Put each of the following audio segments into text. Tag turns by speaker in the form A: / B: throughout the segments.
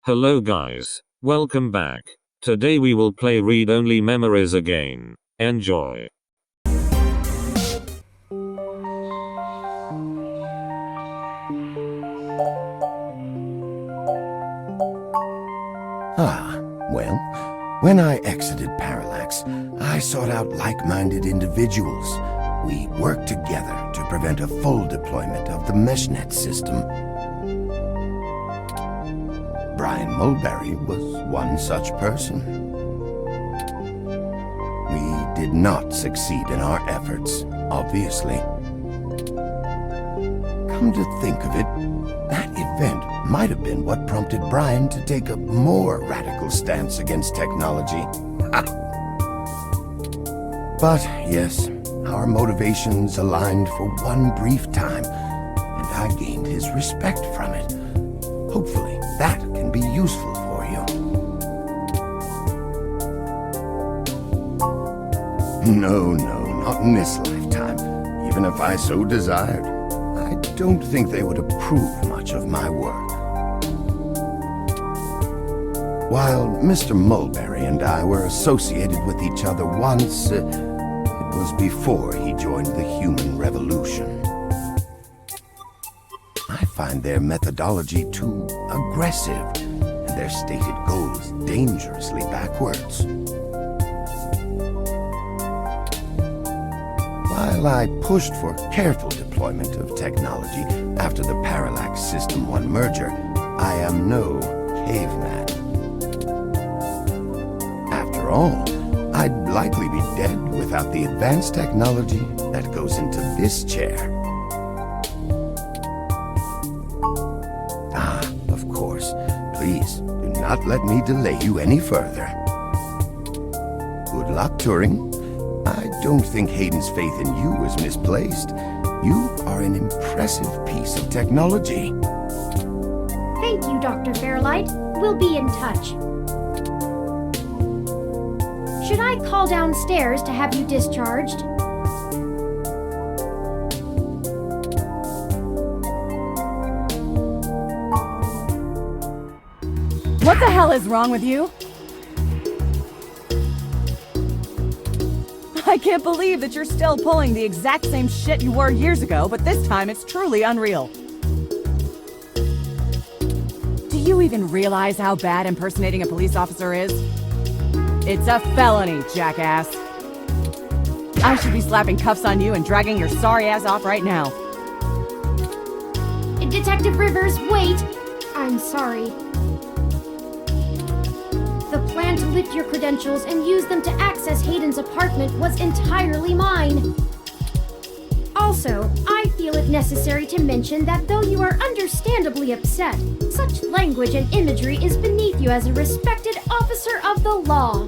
A: Hello guys, welcome back. Today we will play read-only memories again. Enjoy.
B: Well, when I exited Parallax, I sought out like-minded individuals. We worked together to prevent a full deployment of the meshnet system. Brian Mulberry was one such person. We did not succeed in our efforts, obviously. Come to think of it, that event might have been what prompted Brian to take a more radical stance against technology. But yes, our motivations aligned for one brief time, and I gained his respect from it. Hopefully, that can be useful for you. No, not in this lifetime, even if I so desired. I don't think they would approve much of my work. While Mr. Mulberry and I were associated with each other once, it was before he joined the human revolution. I find their methodology too aggressive, and their stated goals dangerously backwards. While I pushed for careful deployment of technology after the Parallax System 1 merger, I am no caveman. After all, I'd likely be dead without the advanced technology that goes into this chair. Of course, please do not let me delay you any further. Good luck, Turing. I don't think Hayden's faith in you is misplaced. You are an impressive piece of technology.
C: Thank you, Dr. Fairlight. We'll be in touch. Should I call downstairs to have you discharged?
D: What the hell is wrong with you? I can't believe that you're still pulling the exact same shit you were years ago, but this time it's truly unreal. Do you even realize how bad impersonating a police officer is? It's a felony, jackass. I should be slapping cuffs on you and dragging your sorry ass off right now.
C: Detective Rivers, wait! I'm sorry. The plan to lift your credentials and use them to access Hayden's apartment was entirely mine. Also, I feel it necessary to mention that though you are understandably upset, such language and imagery is beneath you as a respected officer of the law.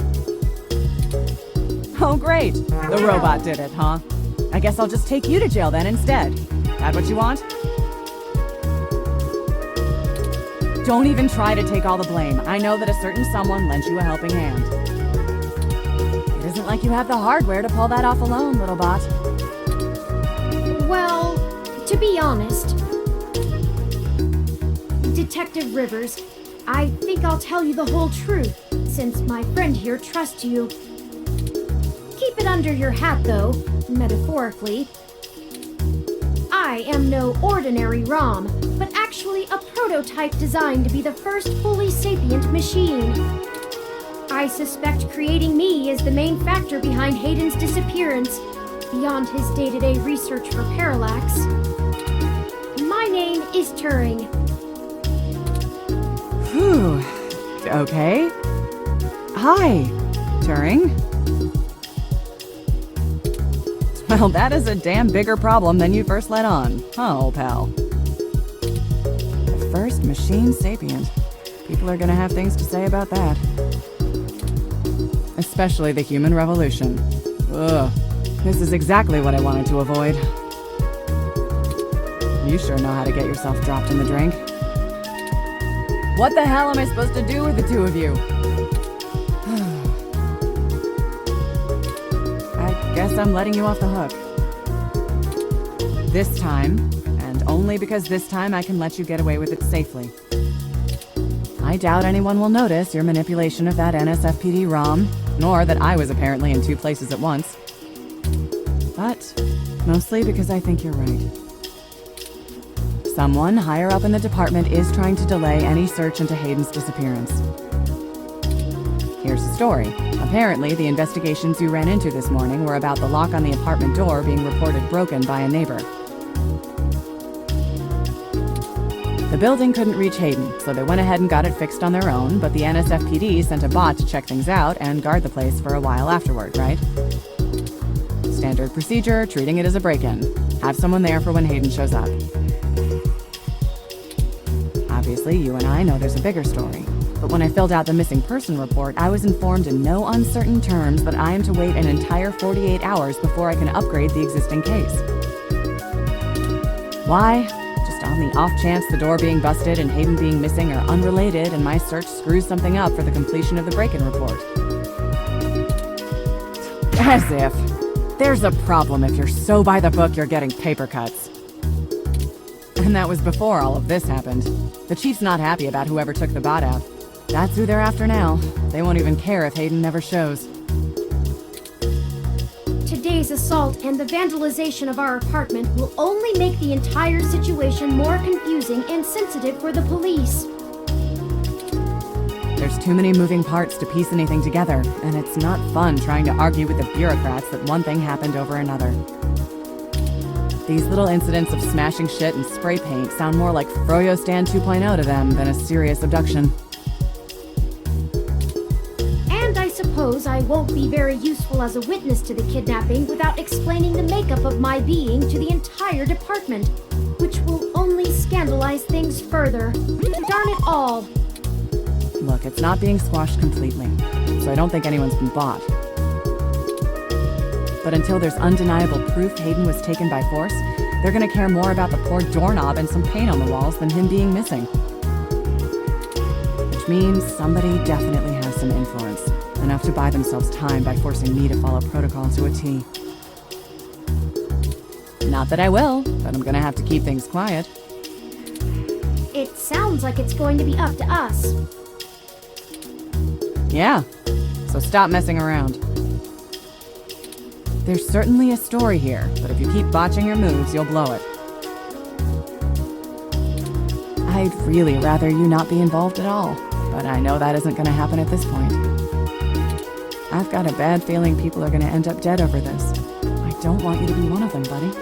D: Oh great, the robot did it, huh? I guess I'll just take you to jail then instead. That what you want? Don't even try to take all the blame. I know that a certain someone lent you a helping hand. It isn't like you have the hardware to pull that off alone, little bot.
C: Well, to be honest, Detective Rivers, I think I'll tell you the whole truth, since my friend here trusts you. Keep it under your hat, though, metaphorically. I am no ordinary ROM, but actually a prototype designed to be the first fully sapient machine. I suspect creating me is the main factor behind Hayden's disappearance, beyond his day-to-day research for Parallax. My name is Turing.
D: Whew. Okay. Hi, Turing. Well, that is a damn bigger problem than you first let on, huh, old pal? The first machine sapient. People are gonna have things to say about that. Especially the human revolution. Ugh. This is exactly what I wanted to avoid. You sure know how to get yourself dropped in the drink. What the hell am I supposed to do with the two of you? I guess I'm letting you off the hook. This time, and only because this time I can let you get away with it safely. I I doubt anyone will notice your manipulation of that NSFPD ROM, nor that I was apparently in 2 places at once. But mostly because I think you're right. Someone higher up in the department is trying to delay any search into Hayden's disappearance. Here's the story. Apparently, the investigations you ran into this morning were about the lock on the apartment door being reported broken by a neighbor. The building couldn't reach Hayden, so they went ahead and got it fixed on their own, but the NSFPD sent a bot to check things out and guard the place for a while afterward, right? Standard procedure, treating it as a break-in. Have someone there for when Hayden shows up. Obviously, you and I know there's a bigger story. But when I filled out the missing person report, I was informed in no uncertain terms that I am to wait an entire 48 hours before I can upgrade the existing case. Why? Just on the off chance the door being busted and Hayden being missing are unrelated and my search screws something up for the completion of the break-in report. As if. There's a problem if you're so by the book you're getting paper cuts. And that was before all of this happened. The chief's not happy about whoever took the bot out. That's who they're after now. They won't even care if Hayden never shows.
C: Today's assault and the vandalization of our apartment will only make the entire situation more confusing and sensitive for the police.
D: There's too many moving parts to piece anything together, and it's not fun trying to argue with the bureaucrats that one thing happened over another. These little incidents of smashing shit and spray paint sound more like Froyo Stand 2.0 to them than a serious abduction.
C: And I suppose I won't be very useful as a witness to the kidnapping without explaining the makeup of my being to the entire department, which will only scandalize things further. Darn it all!
D: Look, it's not being squashed completely, so I don't think anyone's been bought. But until there's undeniable proof Hayden was taken by force, they're gonna care more about the poor doorknob and some paint on the walls than him being missing. Which means somebody definitely has some influence, enough to buy themselves time by forcing me to follow protocol to a T. Not that I will, but I'm gonna have to keep things quiet.
C: It sounds like it's going to be up to us.
D: Yeah, so stop messing around. There's certainly a story here, but if you keep botching your moves, you'll blow it. I'd really rather you not be involved at all, but I know that isn't going to happen at this point. I've got a bad feeling people are going to end up dead over this. I don't want you to be one of them, buddy.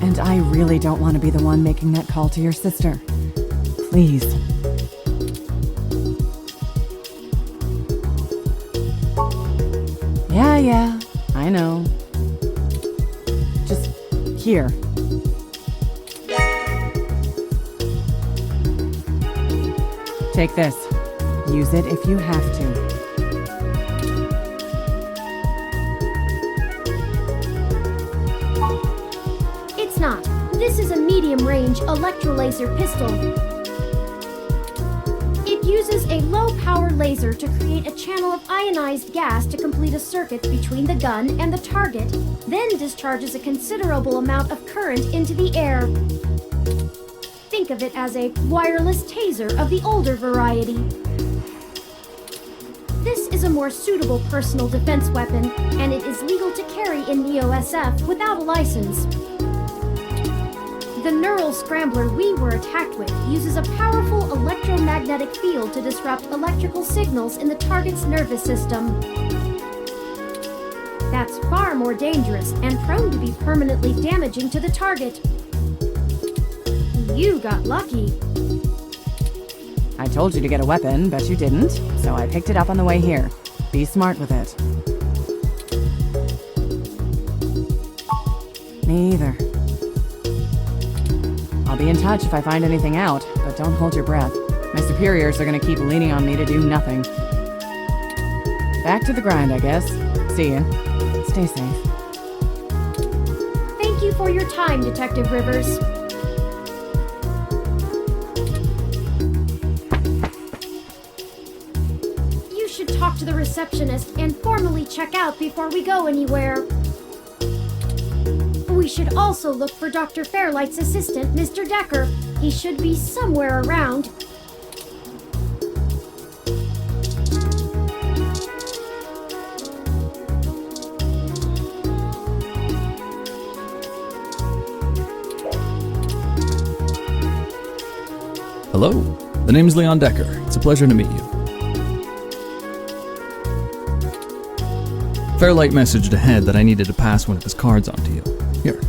D: And I really don't want to be the one making that call to your sister. Please. Yeah, I know. Just here. Take this. Use it if you have to.
C: It's not. This is a medium-range electrolaser pistol. It uses a low-power laser to create a channel of ionized gas to complete a circuit between the gun and the target, then discharges a considerable amount of current into the air. Think of it as a wireless taser of the older variety. This is a more suitable personal defense weapon, and it is legal to carry in NeoSF without a license. The neural scrambler we were attacked with uses a powerful electromagnetic field to disrupt electrical signals in the target's nervous system. That's far more dangerous and prone to be permanently damaging to the target. You got lucky.
D: I told you to get a weapon, but you didn't, so I picked it up on the way here. Be smart with it. Me either. I'll be in touch if I find anything out, but don't hold your breath. My superiors are gonna keep leaning on me to do nothing. Back to the grind, I guess. See ya. Stay safe.
C: Thank you for your time, Detective Rivers. You should talk to the receptionist and formally check out before we go anywhere. We should also look for Dr. Fairlight's assistant, Mr. Decker. He should be somewhere around.
E: Hello, the name's Leon Decker. It's a pleasure to meet you. Fairlight messaged ahead that I needed to pass one of his cards on to you. Here.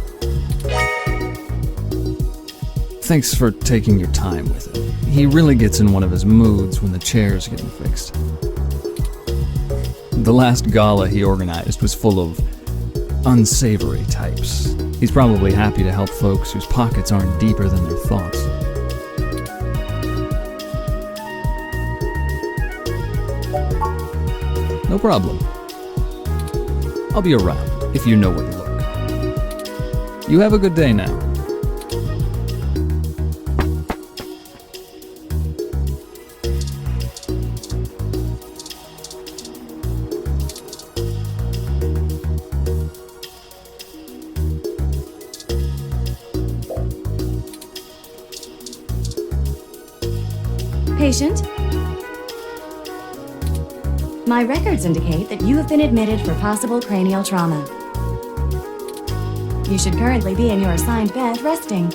E: Thanks for taking your time with it. He really gets in one of his moods when the chair's getting fixed. The last gala he organized was full of unsavory types. He's probably happy to help folks whose pockets aren't deeper than their thoughts. No problem. I'll be around if you know where to look. You have a good day now.
F: Patient? My records indicate that you have been admitted for possible cranial trauma. You should currently be in your assigned bed resting.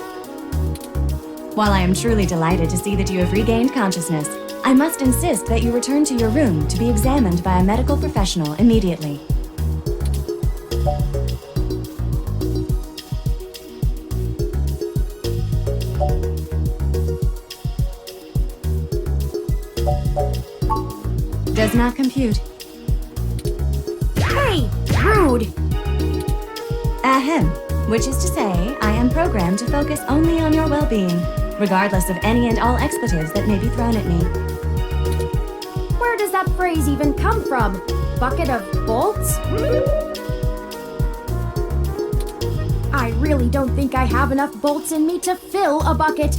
F: While I am truly delighted to see that you have regained consciousness, I must insist that you return to your room to be examined by a medical professional immediately. Does not compute.
C: Hey! Rude!
F: Ahem. Which is to say, I am programmed to focus only on your well-being, regardless of any and all expletives that may be thrown at me.
C: Where does that phrase even come from? Bucket of bolts? I really don't think I have enough bolts in me to fill a bucket.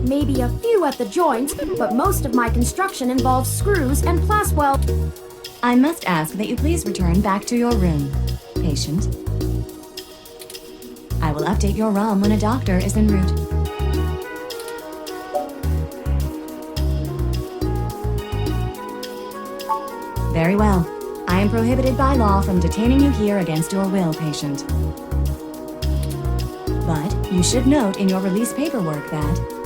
C: Maybe a few at the joints, but most of my construction involves screws and plaswell.
F: I must ask that you please return back to your room, patient. I will update your ROM when a doctor is en route. Very well. I am prohibited by law from detaining you here against your will, patient. But you should note in your release paperwork that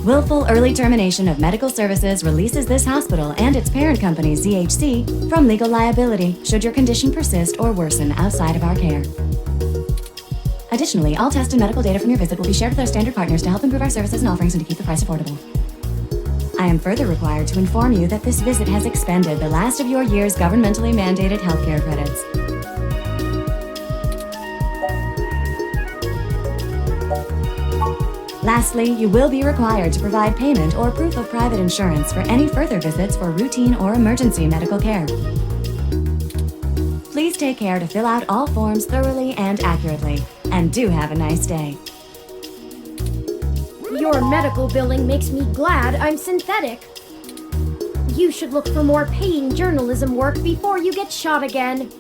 F: willful early termination of medical services releases this hospital and its parent company, ZHC, from legal liability should your condition persist or worsen outside of our care. Additionally, all test and medical data from your visit will be shared with our standard partners to help improve our services and offerings and to keep the price affordable. I am further required to inform you that this visit has expended the last of your year's governmentally mandated healthcare credits. Lastly, you will be required to provide payment or proof of private insurance for any further visits for routine or emergency medical care. Please take care to fill out all forms thoroughly and accurately, and do have a nice day.
C: Your medical billing makes me glad I'm synthetic. You should look for more paying journalism work before you get shot again.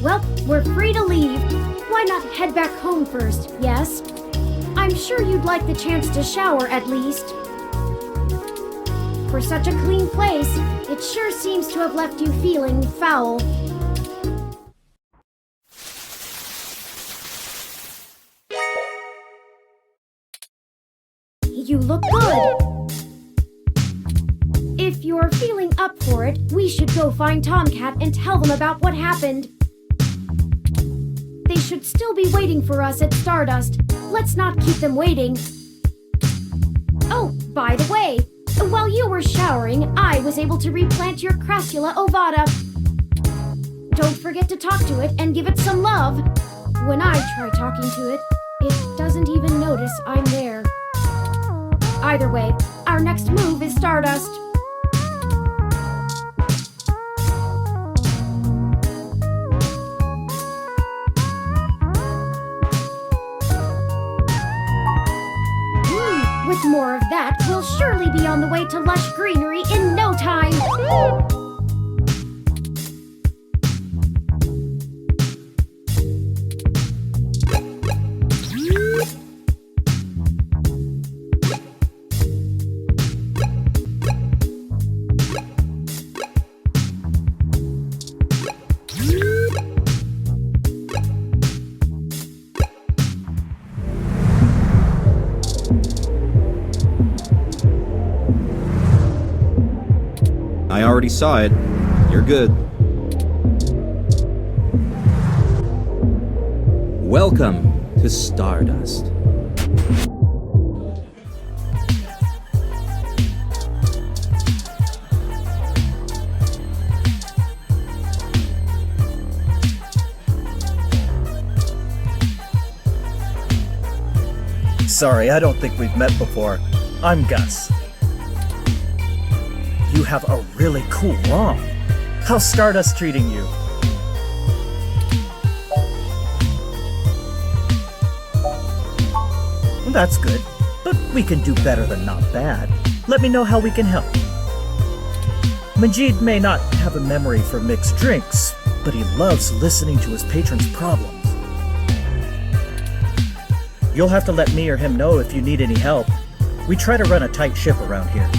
C: Well, we're free to leave. Why not head back home first, yes? I'm sure you'd like the chance to shower at least. For such a clean place, it sure seems to have left you feeling foul. You look good. If you're feeling up for it, we should go find Tomcat and tell them about what happened. They should still be waiting for us at Stardust. Let's not keep them waiting. Oh, by the way, while you were showering, I was able to replant your Crassula ovata. Don't forget to talk to it and give it some love. When I try talking to it, it doesn't even notice I'm there. Either way, our next move is Stardust. With more of that, we'll surely be on the way to lush greenery in no time.
G: I already saw it. You're good. Welcome to Stardust.
H: Sorry, I don't think we've met before. I'm Gus. You have a really cool ROM. How's Stardust treating you? Well, that's good, but we can do better than not bad. Let me know how we can help. Majid may not have a memory for mixed drinks, but he loves listening to his patrons' problems. You'll have to let me or him know if you need any help. We try to run a tight ship around here.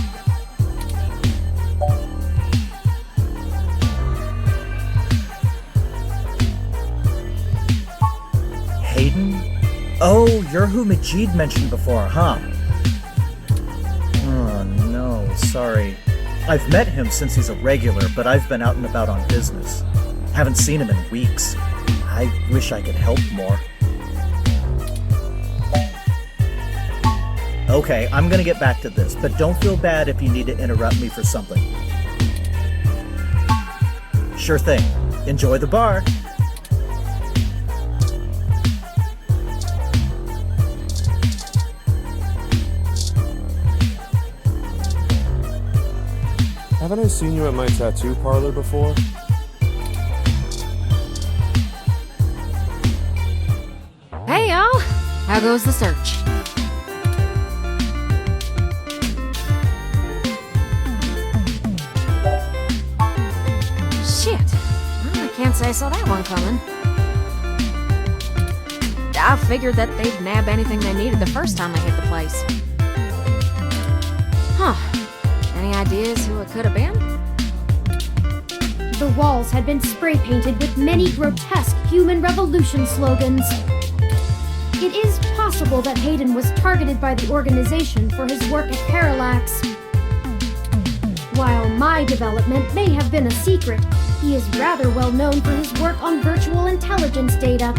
H: Hayden? Oh, you're who Majid mentioned before, huh? Oh no, sorry. I've met him since he's a regular, but I've been out and about on business. Haven't seen him in weeks. I wish I could help more. Okay, I'm gonna get back to this, but don't feel bad if you need to interrupt me for something. Sure thing. Enjoy the bar.
I: Haven't I seen you at my tattoo parlor before?
J: Hey y'all! How goes the search? Shit! Well, I can't say I saw that one coming. I figured that they'd nab anything they needed the first time they hit the place. Huh. Any ideas who it could have been?
C: The walls had been spray painted with many grotesque human revolution slogans. It is possible that Hayden was targeted by the organization for his work at Parallax. While my development may have been a secret, he is rather well known for his work on virtual intelligence data.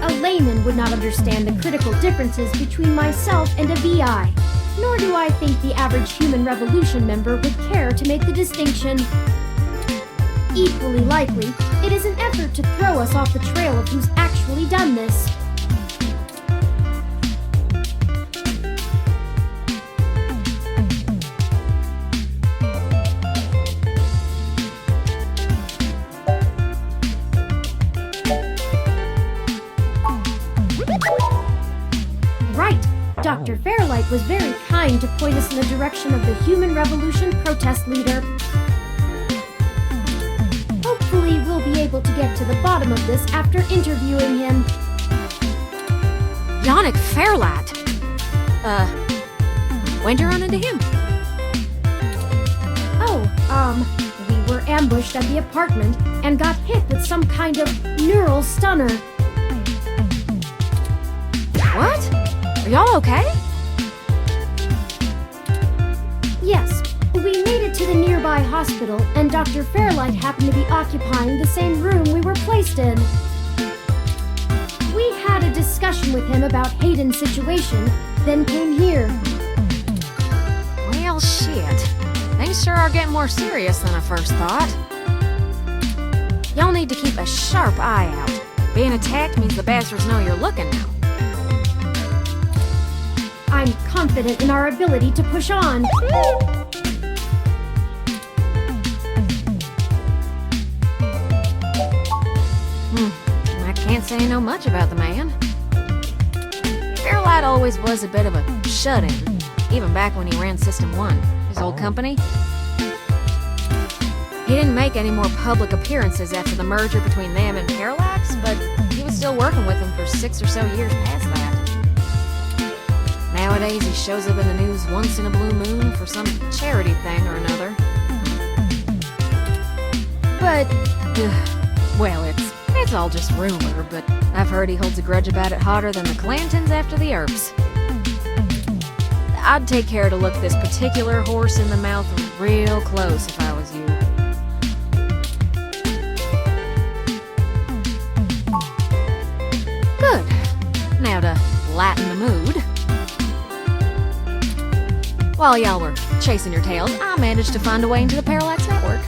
C: A layman would not understand the critical differences between myself and a VI, nor do I think the average human revolution member would care to make the distinction. Equally likely, it is an effort to throw us off the trail of who's actually done this. Dr. Fairlight was very kind to point us in the direction of the Human Revolution protest leader. Hopefully, we'll be able to get to the bottom of this after interviewing him.
J: Yannick Fairlight? When'd you run into him?
C: We were ambushed at the apartment and got hit with some kind of neural stunner.
J: What? Are y'all okay?
C: Yes, we made it to the nearby hospital, and Dr. Fairlight happened to be occupying the same room we were placed in. We had a discussion with him about Hayden's situation, then came here.
J: Well, shit. Things sure are getting more serious than I first thought. Y'all need to keep a sharp eye out. Being attacked means the bastards know you're looking now.
C: I'm confident in our ability to push on.
J: I can't say I know much about the man. Fairlight always was a bit of a shut-in, even back when he ran System 1, his old company. He didn't make any more public appearances after the merger between them and Parallax, but he was still working with them for 6 or so years past that. Nowadays, he shows up in the news once in a blue moon for some charity thing or another. But, well, it's all just rumor, but I've heard he holds a grudge about it hotter than the Clantons after the Earps. I'd take care to look this particular horse in the mouth real close if I was you. Good. Now to lighten the mood. While y'all were chasing your tails, I managed to find a way into the Parallax network.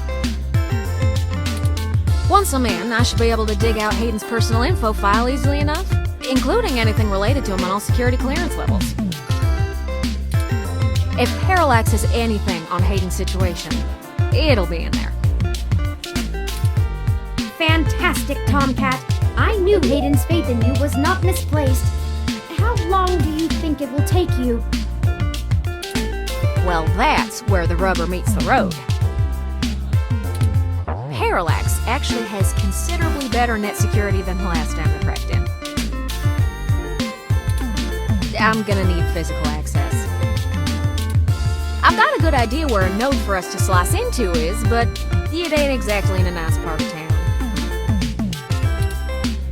J: Once I'm in, I should be able to dig out Hayden's personal info file easily enough, including anything related to him on all security clearance levels. If Parallax has anything on Hayden's situation, it'll be in there.
C: Fantastic, Tomcat. I knew Hayden's faith in you was not misplaced. How long do you think it will take you?
J: Well, that's where the rubber meets the road. Parallax actually has considerably better net security than the last time I cracked in. I'm gonna need physical access. I've got a good idea where a node for us to slice into is, but it ain't exactly in a nice part of town.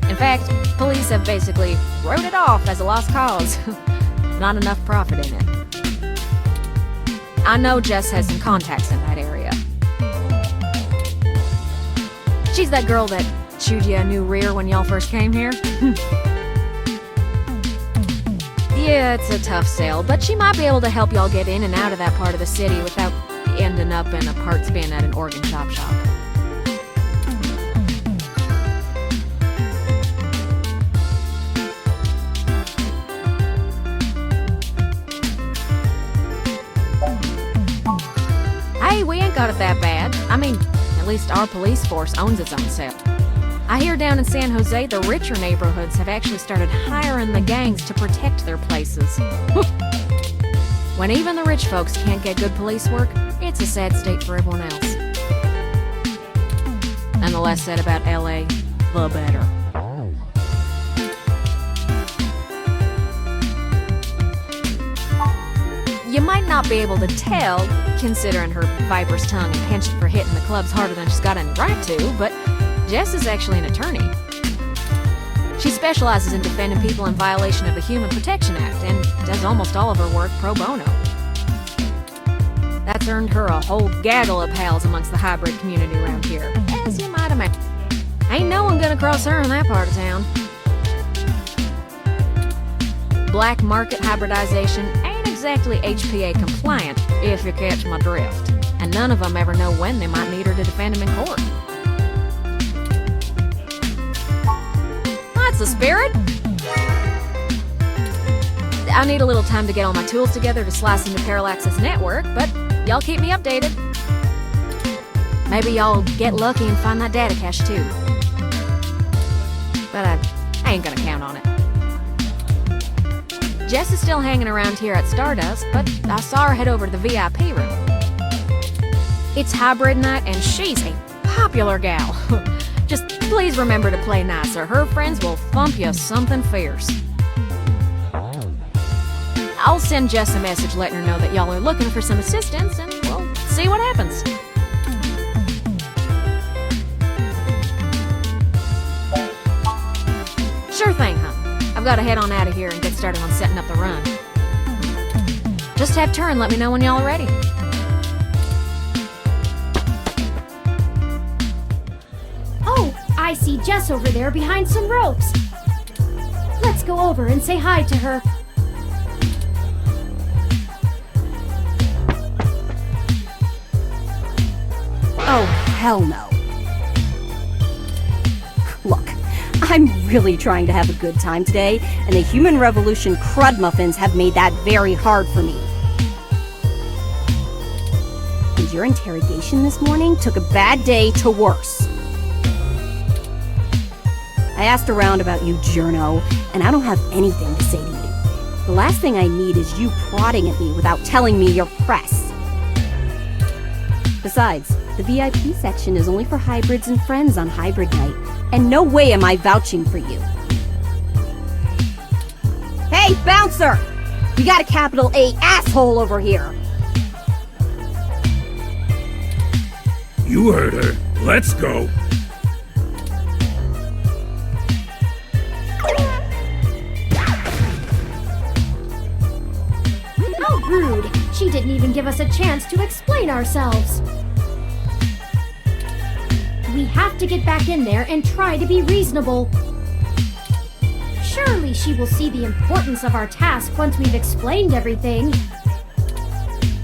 J: In fact, police have basically wrote it off as a lost cause. Not enough profit in it. I know Jess has some contacts in that area. She's that girl that chewed you a new rear when y'all first came here. Yeah, it's a tough sale, but she might be able to help y'all get in and out of that part of the city without ending up in a parts bin at an organ shop. Hey, we ain't got it that bad. I mean, at least our police force owns its own self. I hear down in San Jose, the richer neighborhoods have actually started hiring the gangs to protect their places. When even the rich folks can't get good police work, it's a sad state for everyone else. And the less said about LA, the better. You might not be able to tell, considering her viper's tongue and penchant for hitting the clubs harder than she's got any right to, but Jess is actually an attorney. She specializes in defending people in violation of the Human Protection Act and does almost all of her work pro bono. That's earned her a whole gaggle of pals amongst the hybrid community around here, as you might imagine. Ain't no one gonna cross her in that part of town. Black market hybridization ain't exactly HPA compliant, if you catch my drift, and none of them ever know when they might need her to defend them in court. That's the spirit. I need a little time to get all my tools together to slice into Parallax's network, but y'all keep me updated. Maybe y'all get lucky and find that data cache too. But I ain't gonna count on it. Jess is still hanging around here at Stardust, but I saw her head over to the VIP room. It's hybrid night and she's a popular gal. Just please remember to play nice or her friends will thump you something fierce. I'll send Jess a message letting her know that y'all are looking for some assistance and we'll see what happens. Sure thing, huh? I've got to head on out of here and get started on setting up the run. Just have Turin let me know when y'all are ready.
C: Oh, I see Jess over there behind some ropes. Let's go over and say hi to her.
K: Oh, hell no. Look, I'm really trying to have a good time today, and the Human Revolution crud muffins have made that very hard for me. And your interrogation this morning took a bad day to worse. I asked around about you, Journo, and I don't have anything to say to you. The last thing I need is you prodding at me without telling me you're press. Besides, the VIP section is only for hybrids and friends on hybrid night, and no way am I vouching for you. Hey, bouncer! You got a capital A asshole over here!
L: You heard her. Let's go.
C: Oh, Rude. She didn't even give us a chance to explain ourselves. We have to get back in there and try to be reasonable. Surely she will see the importance of our task once we've explained everything.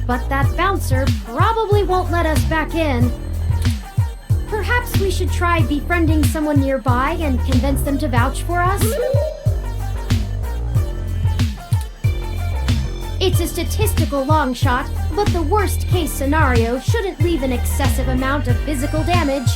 C: But that bouncer probably won't let us back in. Perhaps we should try befriending someone nearby and convince them to vouch for us? It's a statistical long shot, but the worst case scenario shouldn't leave an excessive amount of physical damage.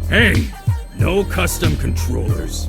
L: Hey, no custom controllers.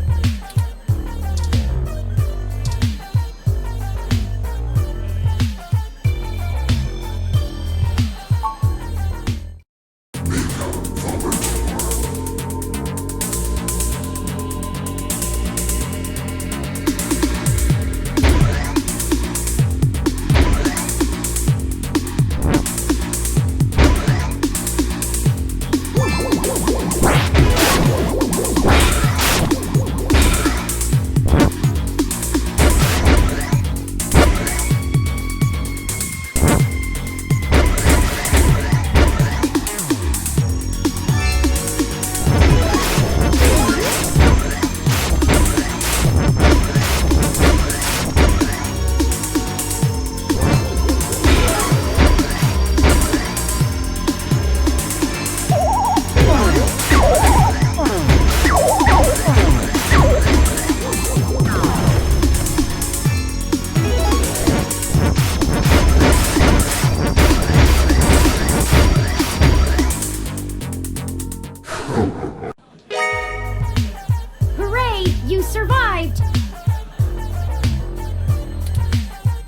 C: Hooray! You survived!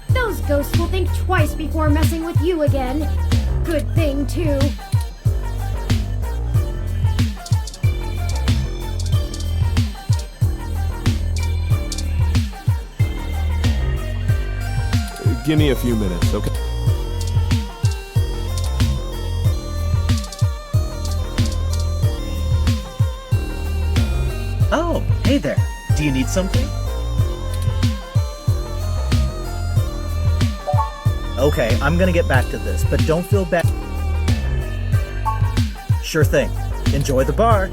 C: Those ghosts will think twice before messing with you again. Good thing, too.
I: Give me a few minutes, okay?
H: Oh, hey there. Do you need something? Okay, I'm gonna get back to this, but don't feel bad. Sure thing. Enjoy the bar.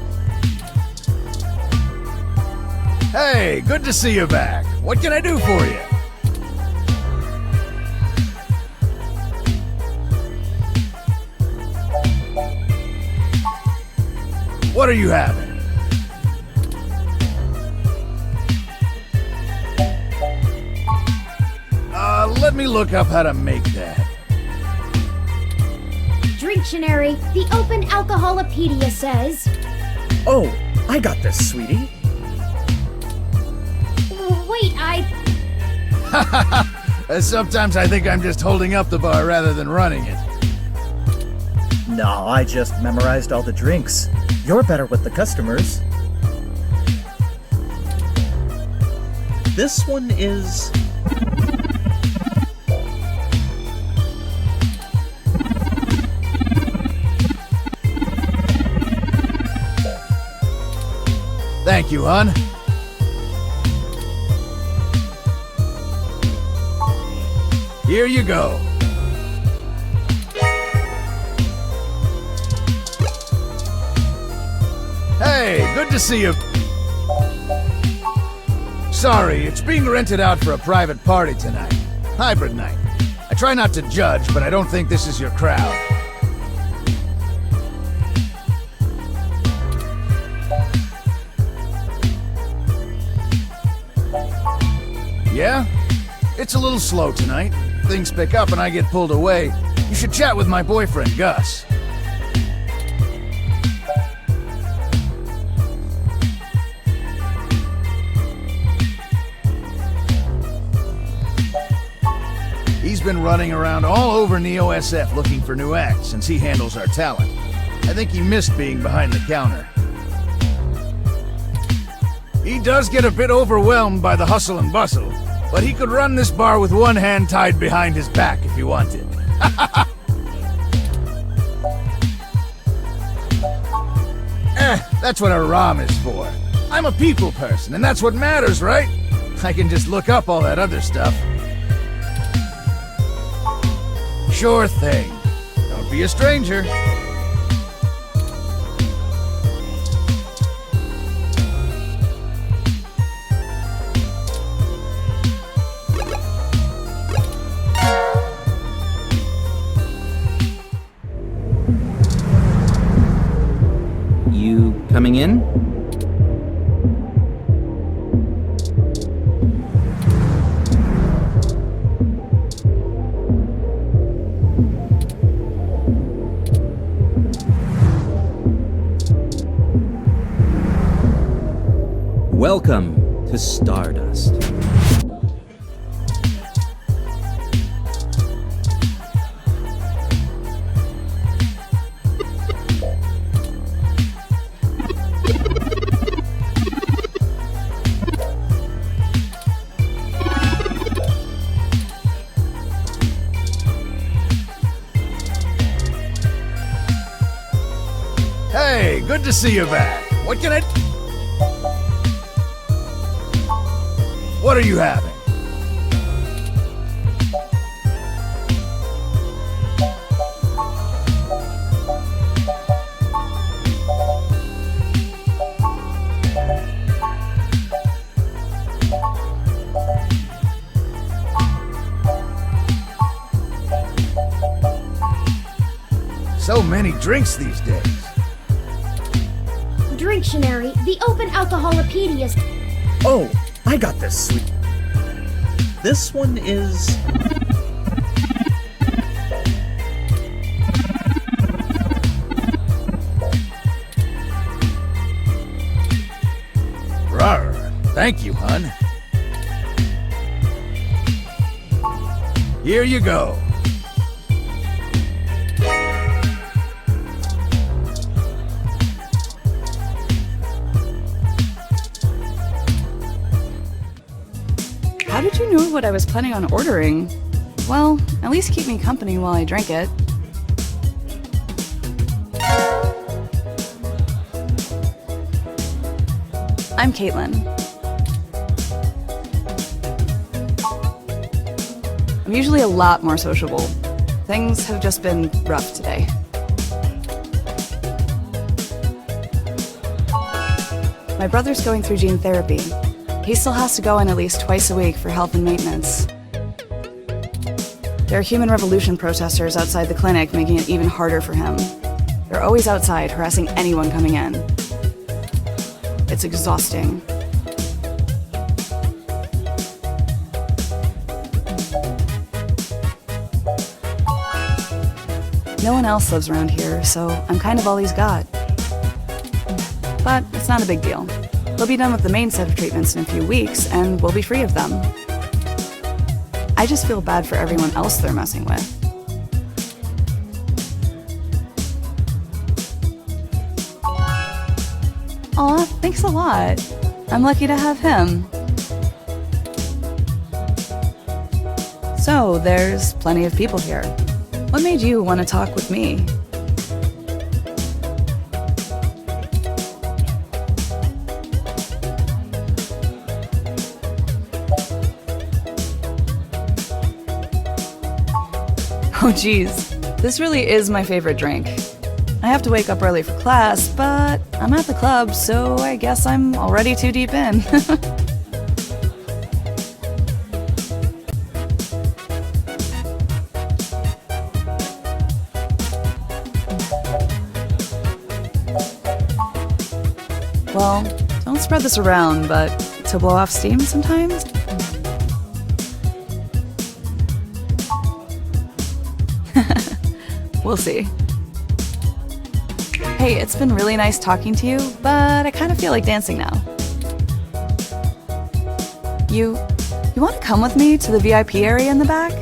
M: Hey, good to see you back. What can I do for you? What are you having? Let me look up how to make that.
C: Dictionary, the Open Alcoholopedia says...
H: Oh, I got this, sweetie.
C: Wait,
M: Sometimes I think I'm just holding up the bar rather than running it.
H: No, I just memorized all the drinks. You're better with the customers. This one is...
M: Thank you, hon. Here you go. Hey, good to see you. Sorry, it's being rented out for a private party tonight. Hybrid night. I try not to judge, but I don't think this is your crowd. Yeah? It's a little slow tonight. Things pick up and I get pulled away. You should chat with my boyfriend, Gus. He's been running around all over Neo-SF looking for new acts since he handles our talent. I think he missed being behind the counter. He does get a bit overwhelmed by the hustle and bustle, but he could run this bar with one hand tied behind his back if he wanted. That's what a ROM is for. I'm a people person, and that's what matters, right? I can just look up all that other stuff. Sure thing. Don't be a stranger.
G: You coming in? Welcome to Stardust.
M: Hey, good to see you back. What can I... What are you having? So many drinks these days.
C: Drinctionary, the open alcoholopedia.
H: Oh, I got this, sweet. This one is...
M: Rawr. Thank you, hun. Here you go.
D: How did you know what I was planning on ordering? Well, at least keep me company while I drink it. I'm Caitlin. I'm usually a lot more sociable. Things have just been rough today. My brother's going through gene therapy. He still has to go in at least twice a week for health and maintenance. There are human revolution protesters outside the clinic, making it even harder for him. They're always outside, harassing anyone coming in. It's exhausting. No one else lives around here, so I'm kind of all he's got. But it's not a big deal. They'll be done with the main set of treatments in a few weeks, and we'll be free of them. I just feel bad for everyone else they're messing with. Aw, thanks a lot. I'm lucky to have him. So, there's plenty of people here. What made you want to talk with me? Oh geez, this really is my favorite drink. I have to wake up early for class, but I'm at the club, so I guess I'm already too deep in.
N: Well, don't spread this around, but to blow off steam sometimes? We'll see. Hey, it's been really nice talking to you, but I kind of feel like dancing now. You want to come with me to the VIP area in the back?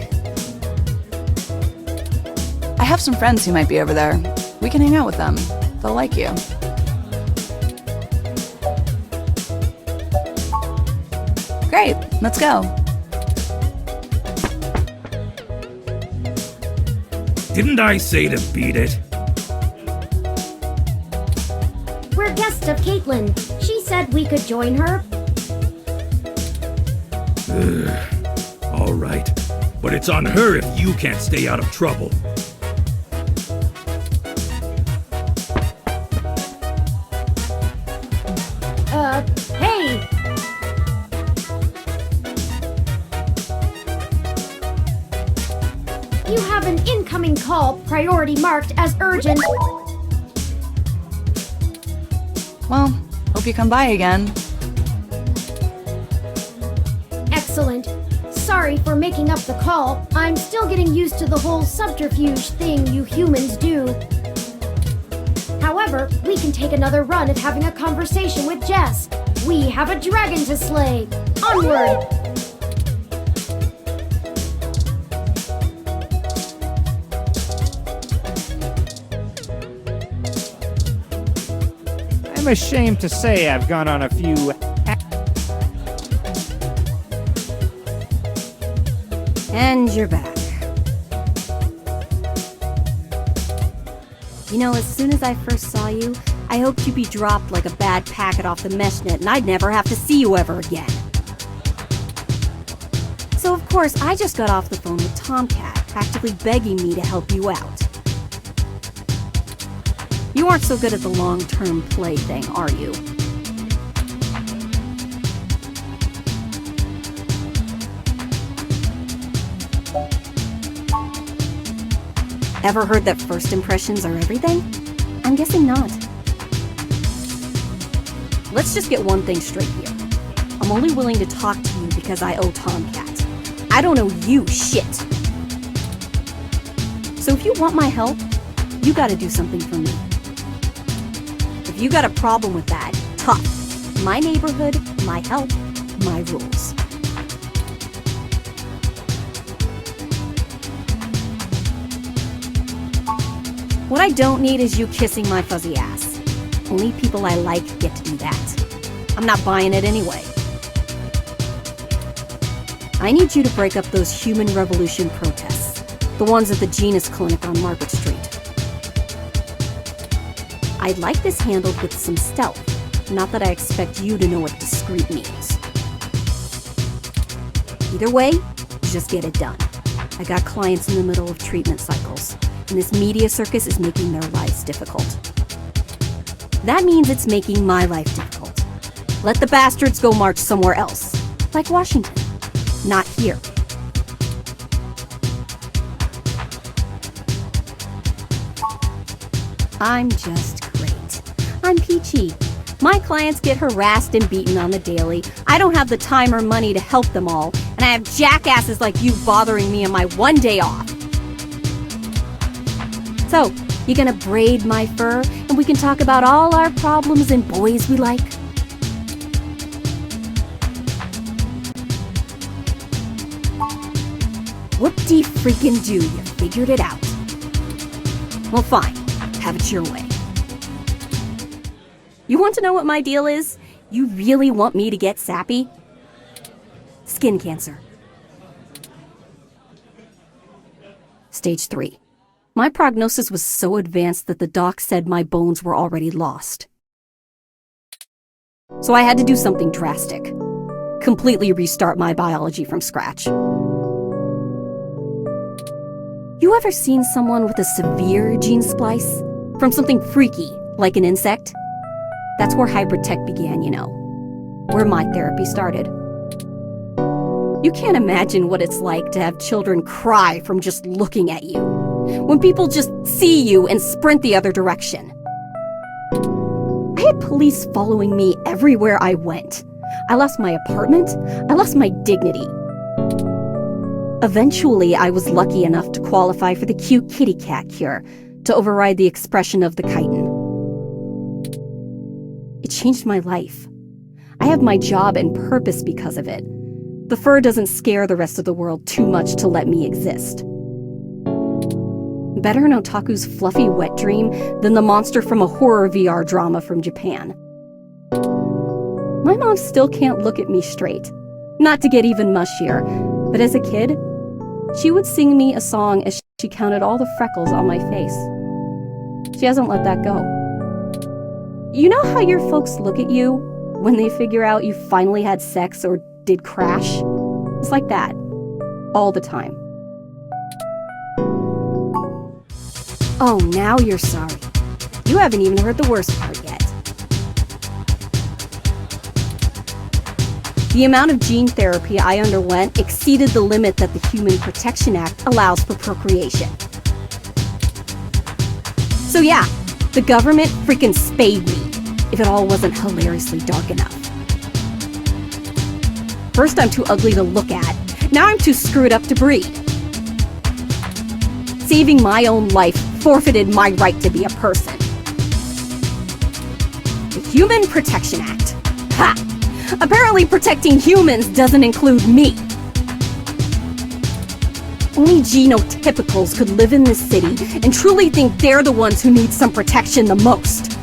N: I have some friends who might be over there. We can hang out with them. They'll like you. Great, let's go.
L: Didn't I say to beat it?
C: We're guests of Caitlin. She said we could join her.
L: All right. But it's on her if you can't stay out of trouble.
C: Hey! You have an incoming call, priority marked as urgent.
N: Well, hope you come by again.
C: Excellent. Sorry for making up the call. I'm still getting used to the whole subterfuge thing you humans do. However, we can take another run at having a conversation with Jess. We have a dragon to slay. Onward!
O: I'm ashamed to say I've gone on a few...
K: And you're back. You know, as soon as I first saw you, I hoped you'd be dropped like a bad packet off the mesh net and I'd never have to see you ever again. So of course, I just got off the phone with Tomcat, practically begging me to help you out. You aren't so good at the long-term play thing, are you? Ever heard that first impressions are everything? I'm guessing not. Let's just get one thing straight here. I'm only willing to talk to you because I owe Tomcat. I don't owe you shit. So if you want my help, you gotta do something for me. If you got a problem with that, tough. My neighborhood, my help, my rules. What I don't need is you kissing my fuzzy ass. Only people I like get to do that. I'm not buying it anyway. I need you to break up those human revolution protests. The ones at the Genus Clinic on Market Street. I'd like this handled with some stealth. Not that I expect you to know what discreet means. Either way, just get it done. I got clients in the middle of treatment cycles. And this media circus is making their lives difficult. That means it's making my life difficult. Let the bastards go march somewhere else, like Washington, not here. I'm just great. I'm peachy. My clients get harassed and beaten on the daily. I don't have the time or money to help them all, and I have jackasses like you bothering me on my one day off. So, you gonna braid my fur and we can talk about all our problems and boys we like? Whoop-de-freaking-do, you figured it out. Well, fine. Have it your way. You want to know what my deal is? You really want me to get sappy? Skin cancer. Stage 3. My prognosis was so advanced that the doc said my bones were already lost. So I had to do something drastic. Completely restart my biology from scratch. You ever seen someone with a severe gene splice? From something freaky, like an insect? That's where hybrid tech began, you know. Where my therapy started. You can't imagine what it's like to have children cry from just looking at you. When people just see you and sprint the other direction. I had police following me everywhere I went. I lost my apartment. I lost my dignity. Eventually, I was lucky enough to qualify for the cute kitty cat cure to override the expression of the chitin. It changed my life. I have my job and purpose because of it. The fur doesn't scare the rest of the world too much to let me exist. Better an otaku's fluffy wet dream than the monster from a horror VR drama from Japan. My mom still can't look at me straight. Not to get even mushier, but as a kid, she would sing me a song as she counted all the freckles on my face. She hasn't let that go. You know how your folks look at you when they figure out you finally had sex or did crash? It's like that. All the time. Oh, now you're sorry. You haven't even heard the worst part yet. The amount of gene therapy I underwent exceeded the limit that the Human Protection Act allows for procreation. So yeah, the government freaking spayed me, if it all wasn't hilariously dark enough. First I'm too ugly to look at, now I'm too screwed up to breed. Saving my own life forfeited my right to be a person. The Human Protection Act. Ha! Apparently protecting humans doesn't include me. Only genotypicals could live in this city and truly think they're the ones who need some protection the most.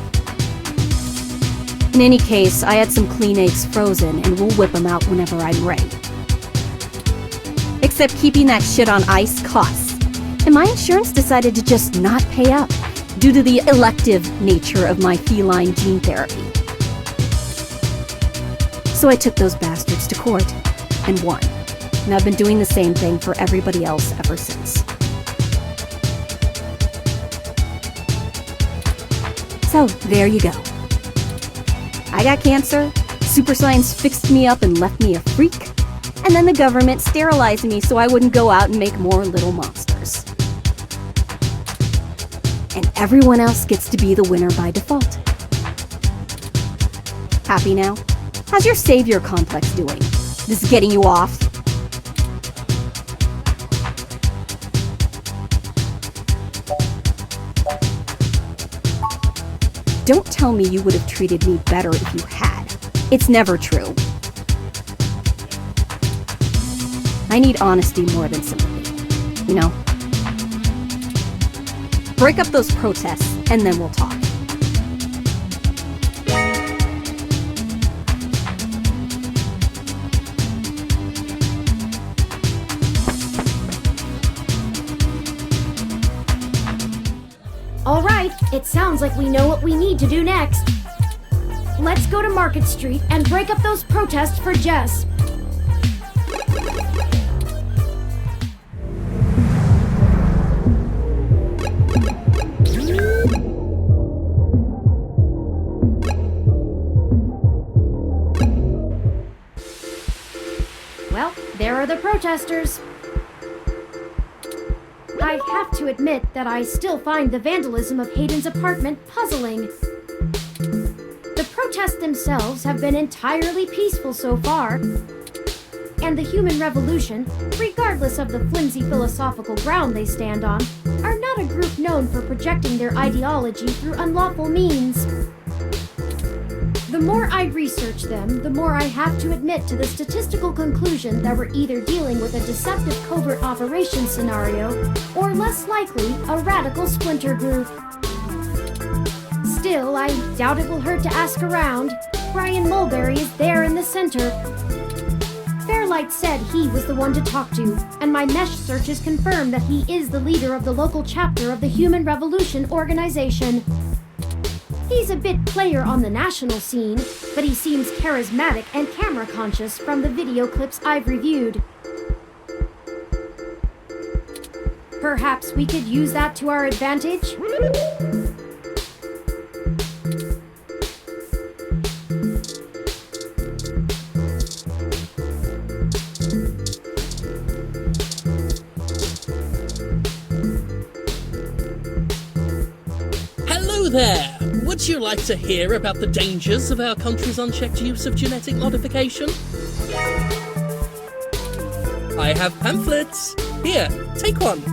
K: In any case, I had some clean eggs frozen and we'll whip them out whenever I'm ready. Except keeping that shit on ice costs, and my insurance decided to just not pay up due to the elective nature of my feline gene therapy. So I took those bastards to court and won. And I've been doing the same thing for everybody else ever since. So, there you go. I got cancer, super science fixed me up and left me a freak, and then the government sterilized me so I wouldn't go out and make more little monsters. And everyone else gets to be the winner by default. Happy now? How's your savior complex doing? This is getting you off? Don't tell me you would have treated me better if you had. It's never true. I need honesty more than sympathy, you know? Break up those protests, and then we'll talk.
C: Alright, it sounds like we know what we need to do next. Let's go to Market Street and break up those protests for Jess. Well, there are the protesters. I have to admit that I still find the vandalism of Hayden's apartment puzzling. The protests themselves have been entirely peaceful so far, and the human revolution, regardless of the flimsy philosophical ground they stand on, are not a group known for projecting their ideology through unlawful means. The more I research them, the more I have to admit to the statistical conclusion that we're either dealing with a deceptive covert operations scenario, or less likely, a radical splinter group. Still, I doubt it will hurt to ask around. Brian Mulberry is there in the center. Fairlight said he was the one to talk to, and my mesh searches confirm that he is the leader of the local chapter of the Human Revolution organization. He's a bit player on the national scene, but he seems charismatic and camera conscious from the video clips I've reviewed. Perhaps we could use that to our advantage?
P: Hello there! Would you like to hear about the dangers of our country's unchecked use of genetic modification? I have pamphlets. Here, take one.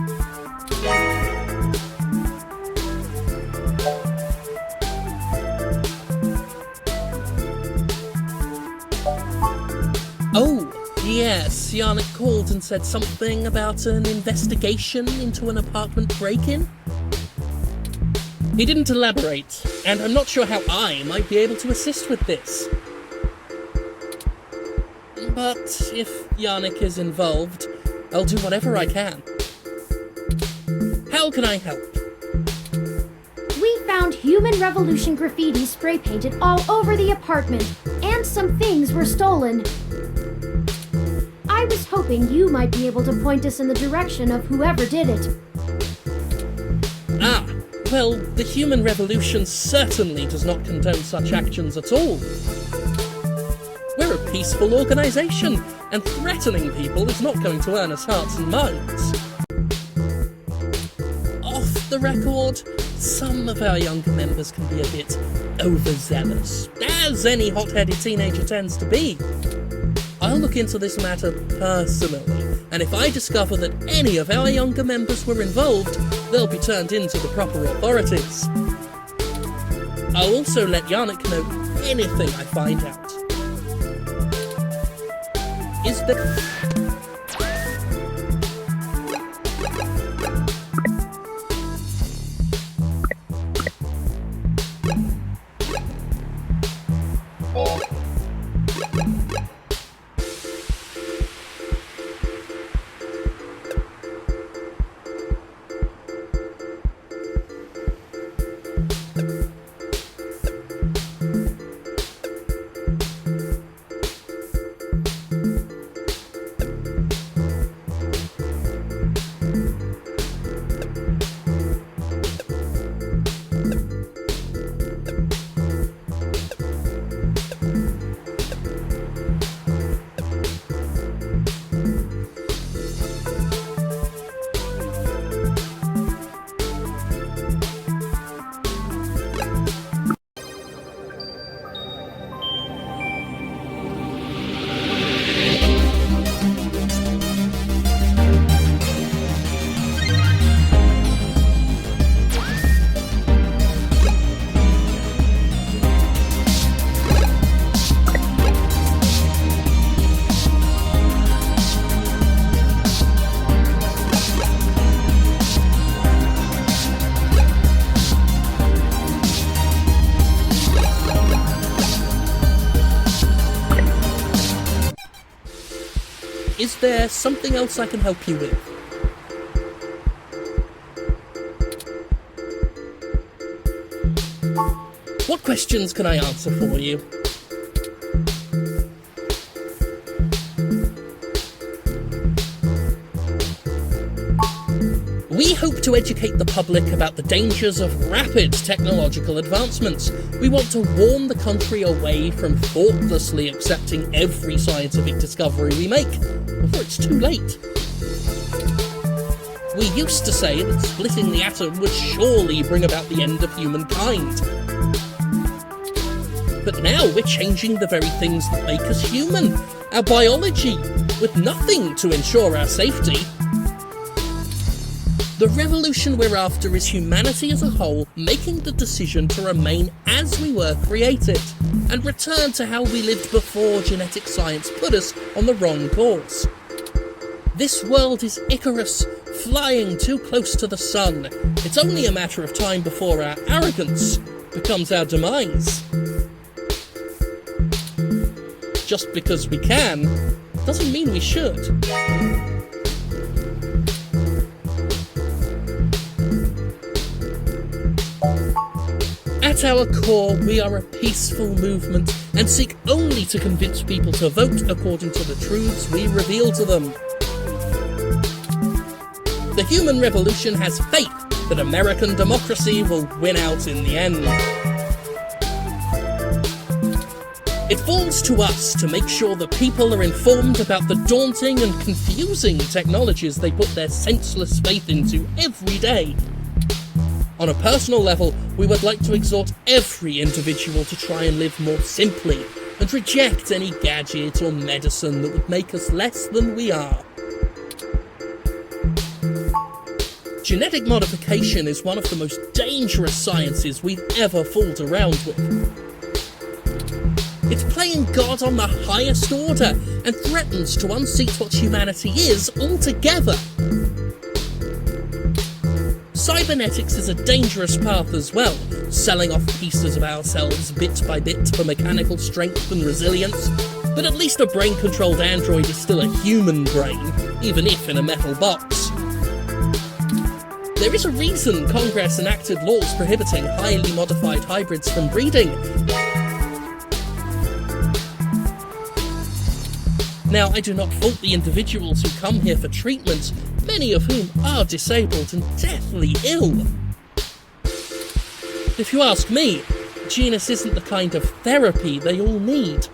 P: Oh, yes, Yannick called and said something about an investigation into an apartment break-in. He didn't elaborate, and I'm not sure how I might be able to assist with this. But if Yannick is involved, I'll do whatever I can. How can I help?
C: We found Human Revolution graffiti spray painted all over the apartment, and some things were stolen. I was hoping you might be able to point us in the direction of whoever did it.
P: Ah, well, the Human Revolution certainly does not condone such actions at all. We're a peaceful organisation, and threatening people is not going to earn us hearts and minds. Off the record, some of our younger members can be a bit overzealous, as any hot-headed teenager tends to be. I'll look into this matter personally, and if I discover that any of our younger members were involved, they'll be turned in to the proper authorities. I'll also let Yannick know anything I find out. Is there... Is there something else I can help you with? What questions can I answer for you? We hope to educate the public about the dangers of rapid technological advancements. We want to warn the country away from thoughtlessly accepting every scientific discovery we make before it's too late. We used to say that splitting the atom would surely bring about the end of humankind. But now we're changing the very things that make us human, our biology, with nothing to ensure our safety. The revolution we're after is humanity as a whole making the decision to remain as we were created, and return to how we lived before genetic science put us on the wrong course. This world is Icarus, flying too close to the sun. It's only a matter of time before our arrogance becomes our demise. Just because we can, doesn't mean we should. At our core, we are a peaceful movement and seek only to convince people to vote according to the truths we reveal to them. The Human Revolution has faith that American democracy will win out in the end. It falls to us to make sure that people are informed about the daunting and confusing technologies they put their senseless faith into every day. On a personal level, we would like to exhort every individual to try and live more simply, and reject any gadget or medicine that would make us less than we are. Genetic modification is one of the most dangerous sciences we've ever fooled around with. It's playing God on the highest order and threatens to unseat what humanity is altogether. Cybernetics is a dangerous path as well, selling off pieces of ourselves bit by bit for mechanical strength and resilience, but at least a brain-controlled android is still a human brain, even if in a metal box. There is a reason Congress enacted laws prohibiting highly modified hybrids from breeding. Now, I do not fault the individuals who come here for treatment, many of whom are disabled and deathly ill. If you ask me, genus isn't the kind of therapy they all need.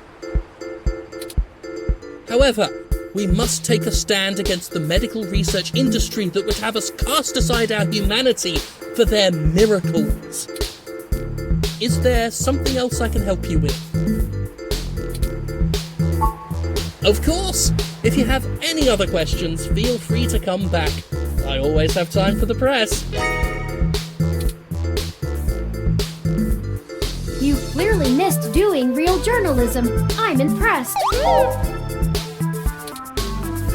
P: However, we must take a stand against the medical research industry that would have us cast aside our humanity for their miracles. Is there something else I can help you with? Of course! If you have any other questions, feel free to come back. I always have time for the press.
C: You clearly missed doing real journalism. I'm impressed.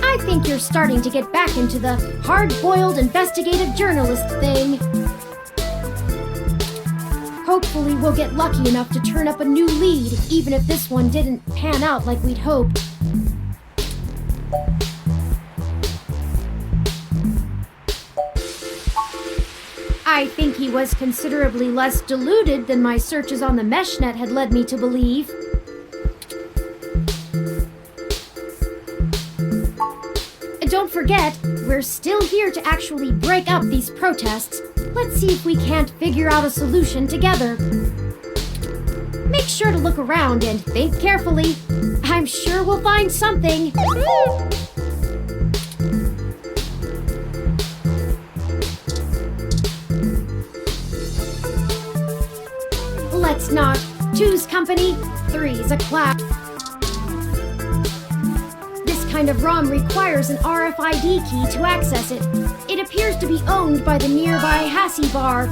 C: I think you're starting to get back into the hard-boiled investigative journalist thing. Hopefully we'll get lucky enough to turn up a new lead, even if this one didn't pan out like we'd hoped. I think he was considerably less deluded than my searches on the meshnet had led me to believe. Don't forget, we're still here to actually break up these protests. Let's see if we can't figure out a solution together. Make sure to look around and think carefully. I'm sure we'll find something. Let's not. Two's company, three's a clap. This kind of ROM requires an RFID key to access it. It appears to be owned by the nearby Hassie Bar.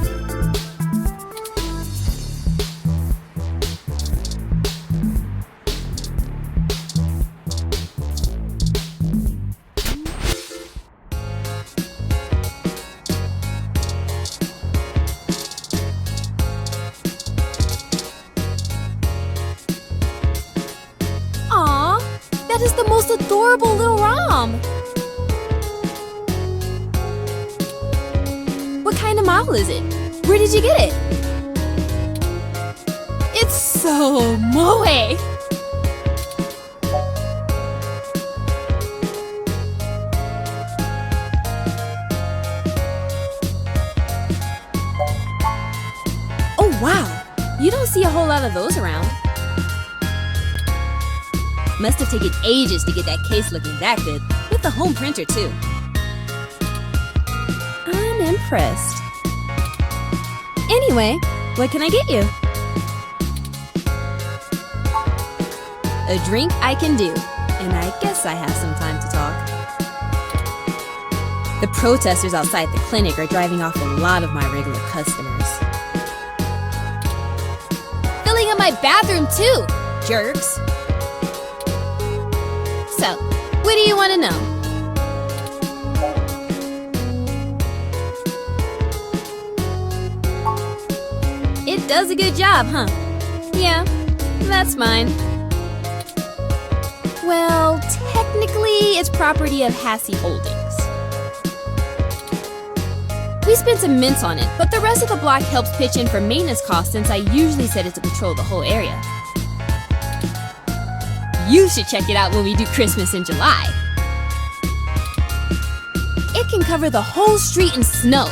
J: That is the most adorable little ROM! What kind of model is it? Where did you get it? It's so moe! Oh wow! You don't see a whole lot of those around. Must have taken ages to get that case looking that good, with the home printer too. I'm impressed. Anyway, what can I get you? A drink I can do, and I guess I have some time to talk. The protesters outside the clinic are driving off a lot of my regular customers. Filling up my bathroom too, jerks! So, what do you want to know? It does a good job, huh? Yeah, that's mine. Well, technically, it's property of Hassie Holdings. We spent some mints on it, but the rest of the block helps pitch in for maintenance costs since I usually set it to patrol the whole area. You should check it out when we do Christmas in July. It can cover the whole street in snow,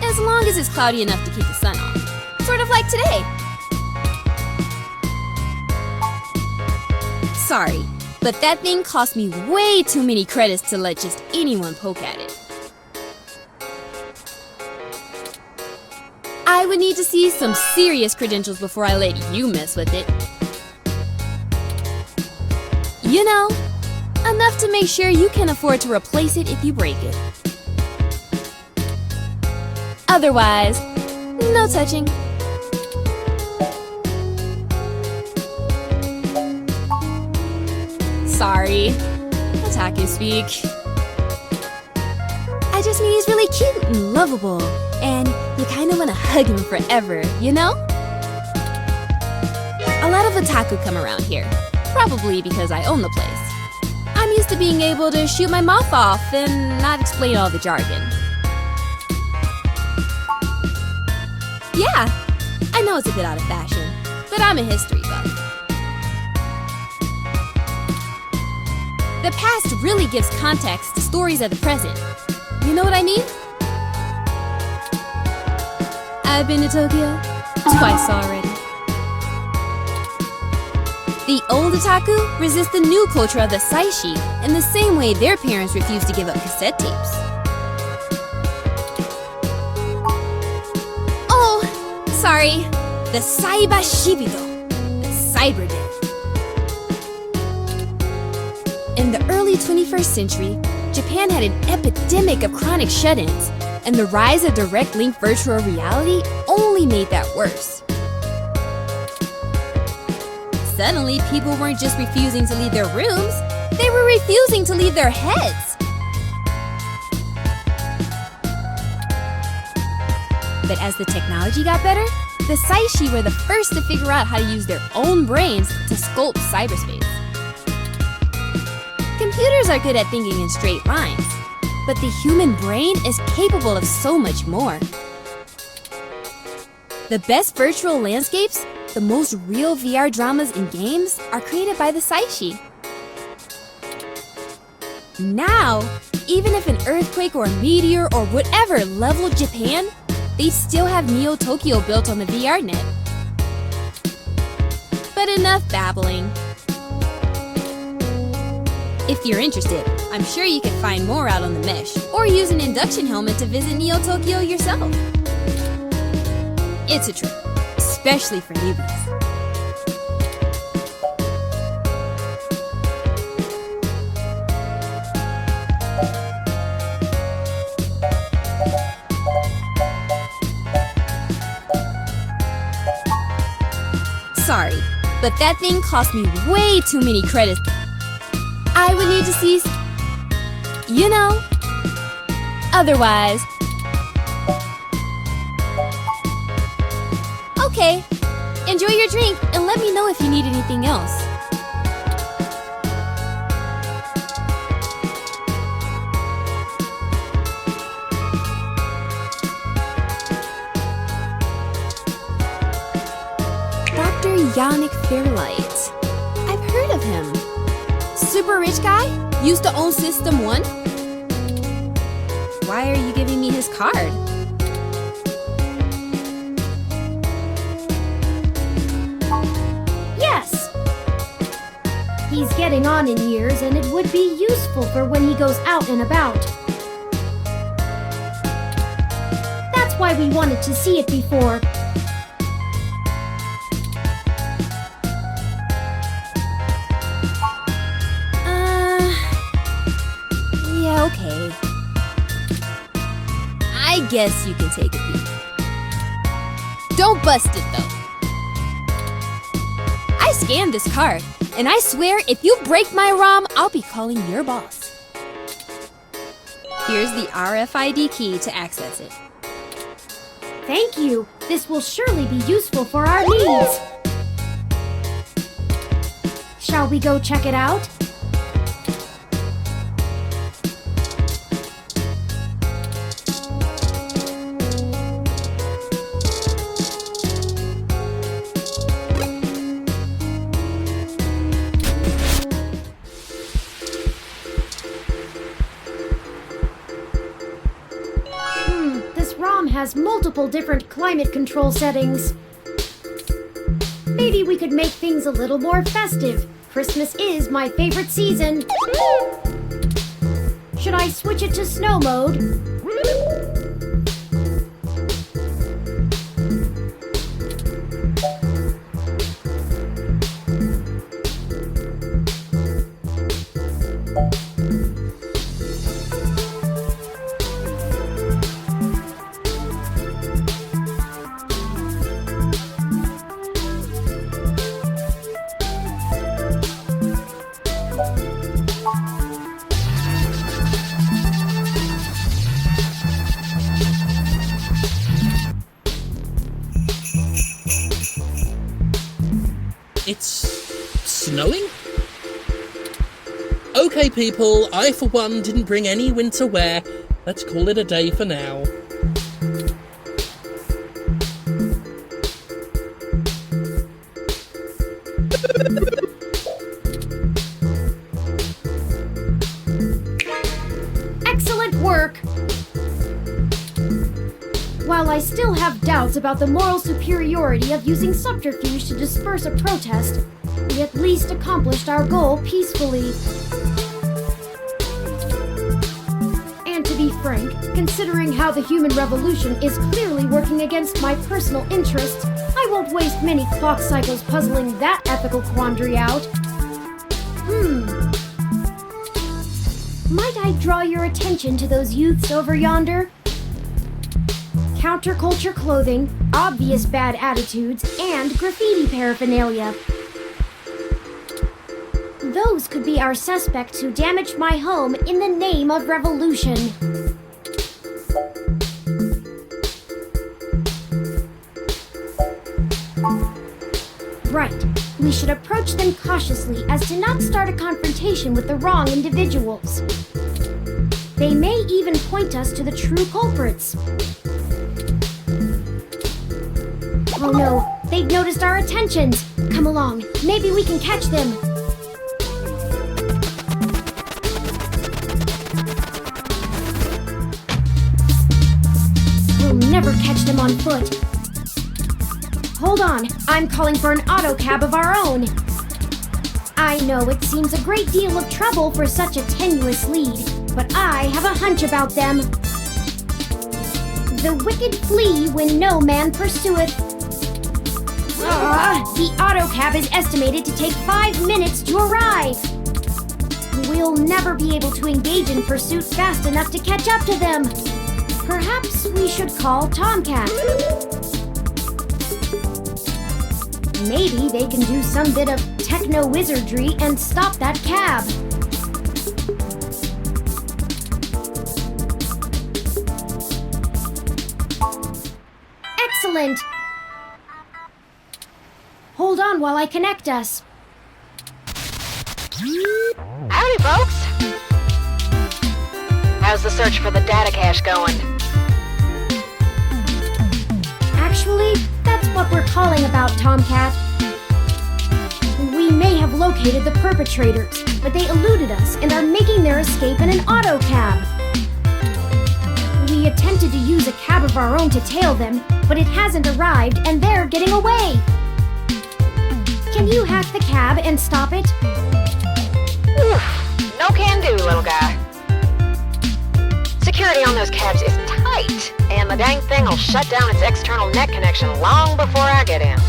J: as long as it's cloudy enough to keep the sun off. Sort of like today. Sorry, but that thing cost me way too many credits to let just anyone poke at it.
Q: I would need to see some serious credentials before I let you mess with it. You know, enough to make sure you can afford to replace it if you break it. Otherwise, no touching. Sorry, otaku speak. I just mean he's really cute and lovable, and you kind of want to hug him forever, you know? A lot of otaku come around here, probably because I own the place. I'm used to being able to shoot my mouth off and not explain all the jargon. Yeah, I know it's a bit out of fashion, but I'm a history buff. The past really gives context to stories of the present. You know what I mean? I've been to Tokyo twice already. The old otaku resist the new culture of the saishi in the same way their parents refuse to give up cassette tapes. Oh, sorry. The Saiba Shibido. The Cyber Dead. In the early 21st century, Japan had an epidemic of chronic shut-ins, and the rise of direct link virtual reality only made that worse. Suddenly, people weren't just refusing to leave their rooms, they were refusing to leave their heads. But as the technology got better, the Saishi were the first to figure out how to use their own brains to sculpt cyberspace. Computers are good at thinking in straight lines, but the human brain is capable of so much more. The best virtual landscapes, the most real VR dramas and games are created by the Saishi. Now, even if an earthquake or a meteor or whatever leveled Japan, they still have Neo Tokyo built on the VR net. But enough babbling. If you're interested, I'm sure you can find more out on the mesh, or use an induction helmet to visit Neo Tokyo yourself. It's a trip, especially for newbies. Sorry, but that thing cost me way too many credits. I would need to see, you know, otherwise. Okay, enjoy your drink and let me know if you need anything else. Dr. Yannick Fairlight. I've heard of him. Super rich guy? Used to own System 1? Why are you giving me his card?
C: Yes! He's getting on in years, and it would be useful for when he goes out and about. That's why we wanted to see it before.
Q: Yeah, okay. I guess you can take a peek. Don't bust it, though. I scanned this card, and I swear if you break my ROM, I'll be calling your boss. Here's the RFID key to access it.
C: Thank you. This will surely be useful for our needs. Shall we go check it out? Has multiple different climate control settings. Maybe we could make things a little more festive. Christmas is my favorite season. Should I switch it to snow mode?
P: It's snowing? Okay, people, I for one didn't bring any winter wear. Let's call it a day for now.
C: Excellent work! While I still have doubts about the moral superiority of using subterfuge to disperse a protest, we at least accomplished our goal peacefully. And to be frank, considering how the human revolution is clearly working against my personal interests, I won't waste many clock cycles puzzling that ethical quandary out. Might I draw your attention to those youths over yonder? Counterculture clothing, obvious bad attitudes, and graffiti paraphernalia. Those could be our suspects who damaged my home in the name of revolution. Right. We should approach them cautiously as to not start a confrontation with the wrong individuals. They may even point us to the true culprits. Oh no, they've noticed our attentions. Come along, maybe we can catch them. We'll never catch them on foot. Hold on, I'm calling for an auto cab of our own. I know it seems a great deal of trouble for such a tenuous lead, but I have a hunch about them. The wicked flee when no man pursueth. The autocab is estimated to take 5 minutes to arrive. We'll never be able to engage in pursuit fast enough to catch up to them. Perhaps we should call Tomcat. Maybe they can do some bit of techno-wizardry and stop that cab. Excellent! Hold on while I connect us.
J: Howdy, folks! How's the search for the data cache going?
C: Actually, that's what we're calling about, Tomcat. We may have located the perpetrators, but they eluded us and are making their escape in an autocab. We attempted to use a cab of our own to tail them, but it hasn't arrived and they're getting away. Can you hack the cab and stop it?
J: Oof, no can do, little guy. Security on those cabs is tight, and the dang thing will shut down its external net connection long before I get in.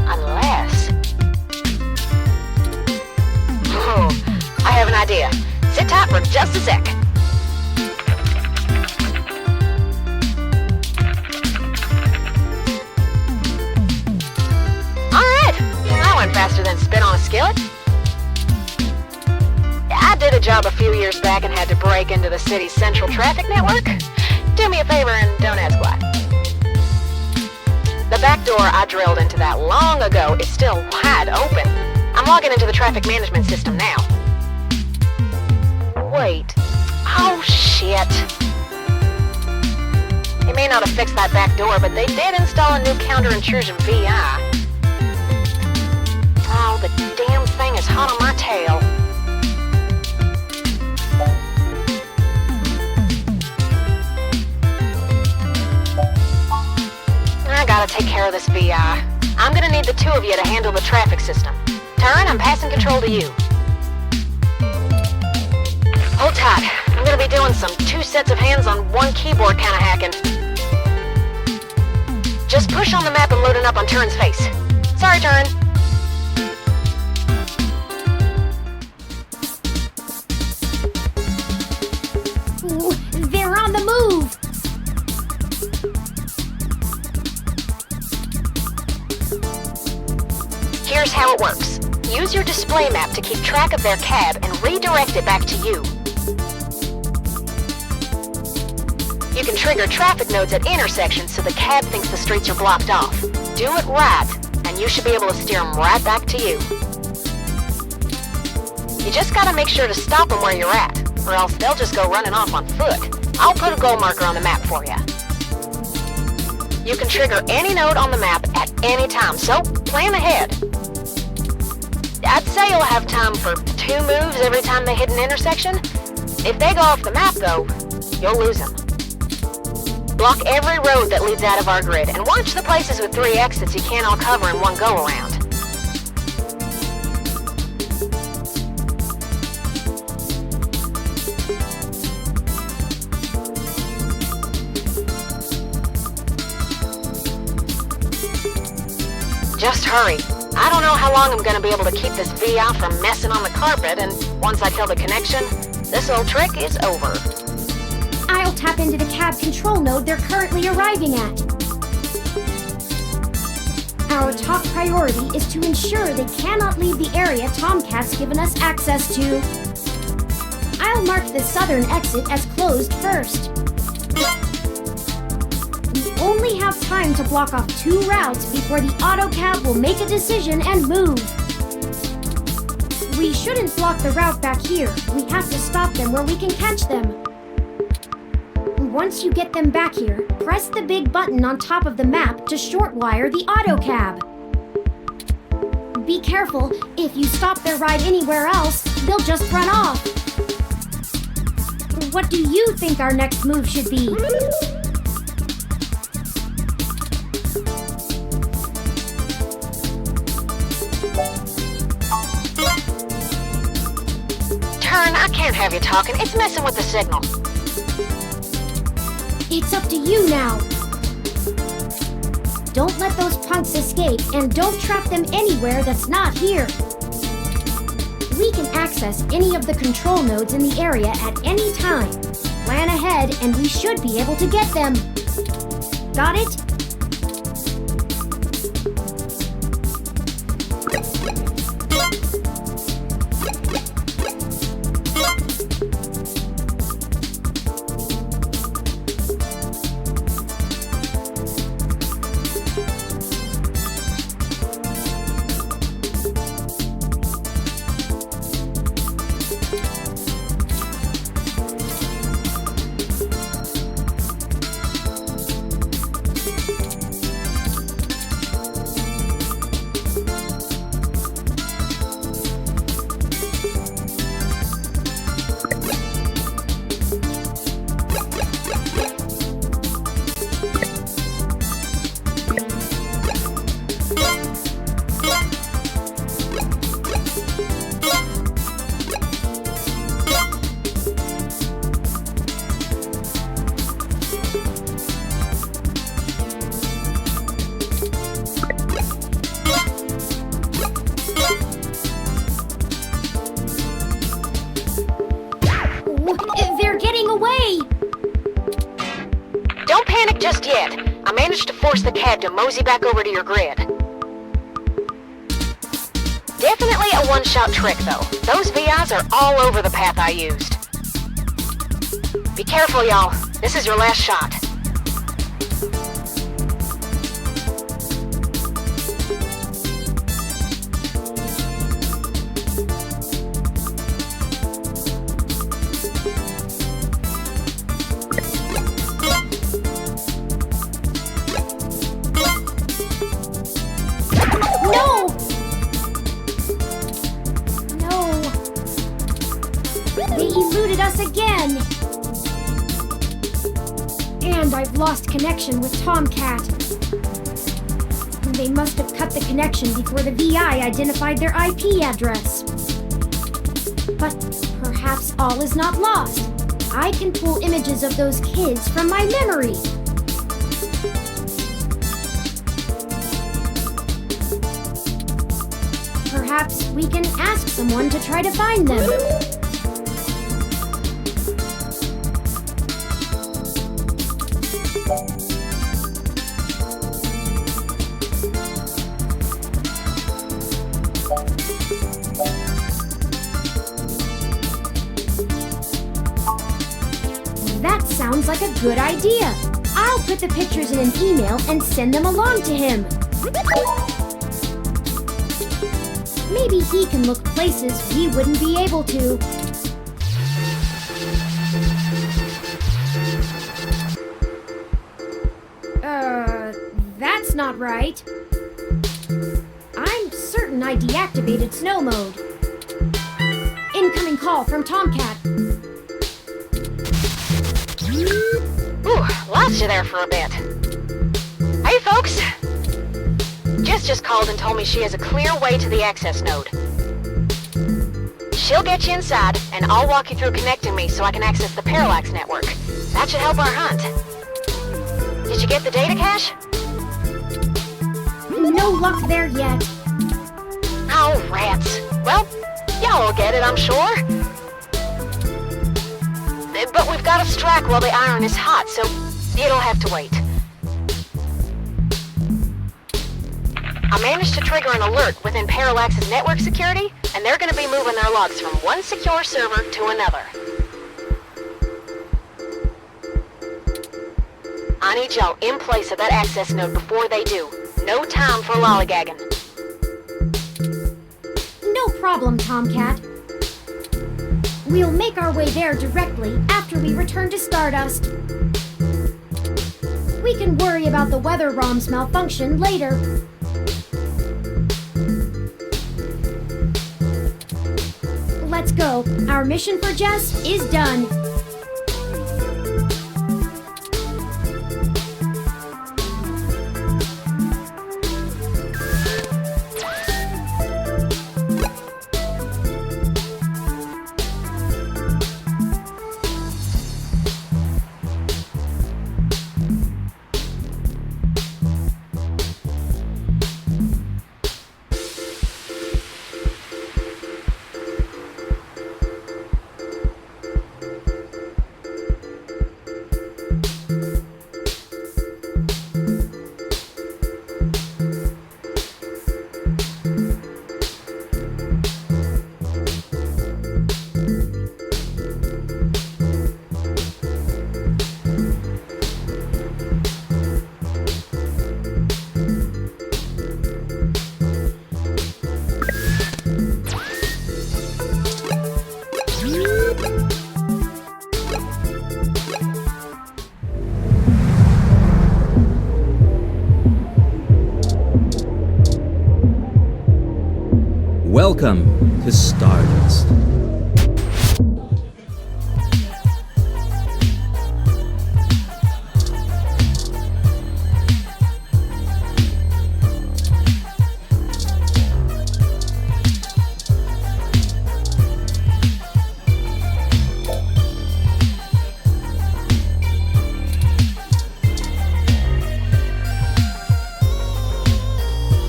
J: Unless... Oh, I have an idea. Sit tight for just a sec. Faster than spit on a skillet? I did a job a few years back and had to break into the city's central traffic network. Do me a favor and don't ask why. The back door I drilled into that long ago is still wide open. I'm logging into the traffic management system now. Wait. Oh, shit. They may not have fixed that back door, but they did install a new counter-intrusion VI. Oh, the damn thing is hot on my tail. I gotta take care of this VI. I'm gonna need the two of you to handle the traffic system. Turin, I'm passing control to you. Hold tight. I'm gonna be doing some 2 sets of hands on 1 keyboard kinda hacking. Just push on the map and load it up on Turin's face. Sorry, Turin.
C: They're on the move!
J: Here's how it works. Use your
R: your display map to keep track of their cab and redirect it back to you. You can trigger traffic nodes at intersections so the cab thinks the streets are blocked off. Do it right, and you should be able to steer them right back to you. You just gotta make sure to stop them where you're at, or else they'll just go running off on foot. I'll put a goal marker on the map for you. You can trigger any node on the map at any time, so plan ahead. I'd say you'll have time for 2 moves every time they hit an intersection. If they go off the map, though, you'll lose them. Block every road that leads out of our grid, and watch the places with 3 exits you can't all cover in one go-around. Just hurry. I don't know how long I'm gonna be able to keep this VI from messing on the carpet, and once I kill the connection, this old trick is over.
C: I'll tap into the cab control node they're currently arriving at. Our top priority is to ensure they cannot leave the area Tomcat's given us access to. I'll mark the southern exit as closed first. We only have time to block off 2 routes before the autocab will make a decision and move. We shouldn't block the route back here. We have to stop them where we can catch them. Once you get them back here, press the big button on top of the map to shortwire the autocab. Be careful, if you stop their ride anywhere else, they'll just run off. What do you think our next move should be?
R: Turn, I can't have you talking. It's messing with the signal.
C: It's up to you now. Don't let those punks escape, and don't trap them anywhere that's not here. We can access any of the control nodes in the area at any time. Plan ahead, and we should be able to get them. Got it?
R: Just yet. I managed to force the cab to mosey back over to your grid. Definitely a one-shot trick, though. Those VIs are all over the path I used. Be careful, y'all. This is your last shot.
C: Again! And I've lost connection with Tomcat. They must have cut the connection before the VI identified their IP address. But perhaps all is not lost. I can pull images of those kids from my memory. Perhaps we can ask someone to try to find them. like a good idea. I'll put the pictures in an email and send them along to him. Maybe he can look places we wouldn't be able to. That's not right. I'm certain I deactivated snow mode. Incoming call from Tomcat.
R: Ooh, lost you there for a bit. Hey, folks. Jess just called and told me she has a clear way to the access node. She'll get you inside, and I'll walk you through connecting me so I can access the Parallax network. That should help our hunt. Did you get the data cache?
C: No luck there yet.
R: Oh, rats. Well, y'all will get it, I'm sure. But we've got to strike while the iron is hot, so it'll have to wait. I managed to trigger an alert within Parallax's network security, and they're going to be moving their logs from one secure server to another. I need y'all in place of that access node before they do. No time for lollygagging.
C: No problem, Tomcat. We'll make our way there directly after we return to Stardust. We can worry about the weather ROM's malfunction later. Let's go. Our mission for Jess is done.
G: Welcome to Stardust.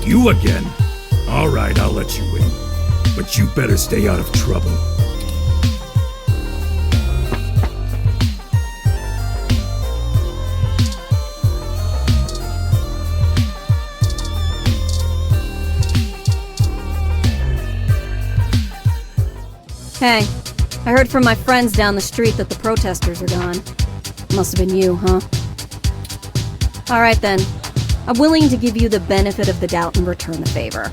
L: You again? All right, I'll let you in. But you better stay out of trouble.
K: Hey, I heard from my friends down the street that the protesters are gone. Must have been you, huh? Alright then. I'm willing to give you the benefit of the doubt and return the favor.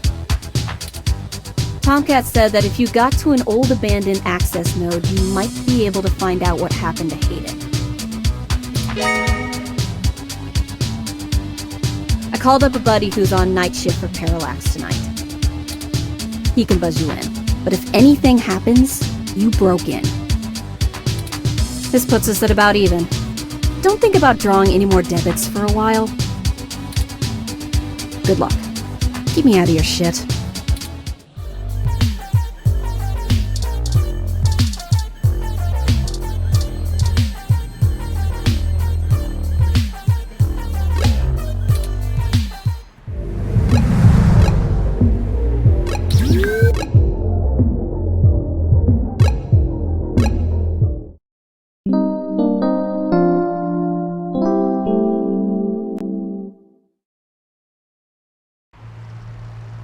K: Tomcat said that if you got to an old abandoned access node, you might be able to find out what happened to Hayden. I called up a buddy who's on night shift for Parallax tonight. He can buzz you in, but if anything happens, you broke in. This puts us at about even. Don't think about drawing any more debits for a while. Good luck. Keep me out of your shit.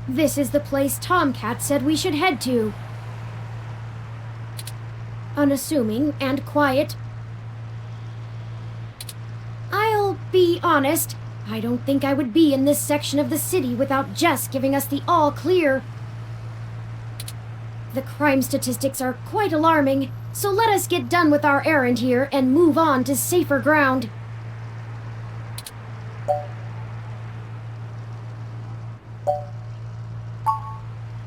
C: This is the place Tomcat said we should head to. Unassuming and quiet. honest, I don't think I would be in this section of the city without Jess giving us the all clear. The crime statistics are quite alarming, so let us get done with our errand here and move on to safer ground.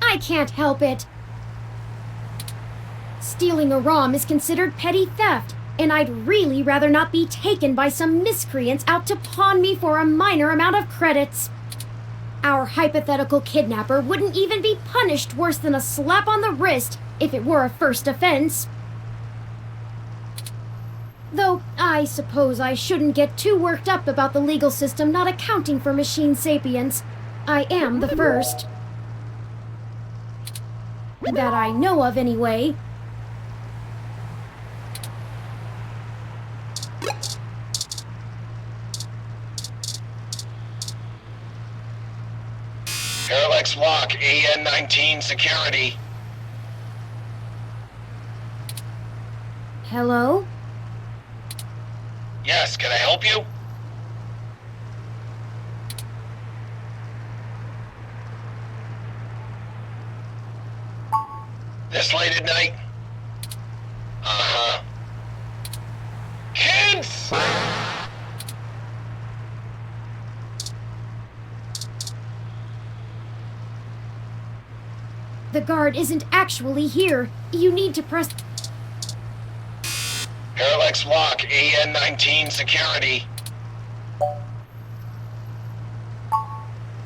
C: I can't help it. Stealing a ROM is considered petty theft, and I'd really rather not be taken by some miscreants out to pawn me for a minor amount of credits. Our hypothetical kidnapper wouldn't even be punished worse than a slap on the wrist if it were a first offense. Though, I suppose I shouldn't get too worked up about the legal system not accounting for machine sapience. I am the first. That I know of, anyway.
B: Parallax Walk, AN-19 security.
C: Hello?
B: Yes, can I help you? This late at night? Uh-huh. Kids!
C: The guard isn't actually here. You need to press...
B: Parallax Walk, AN-19 security.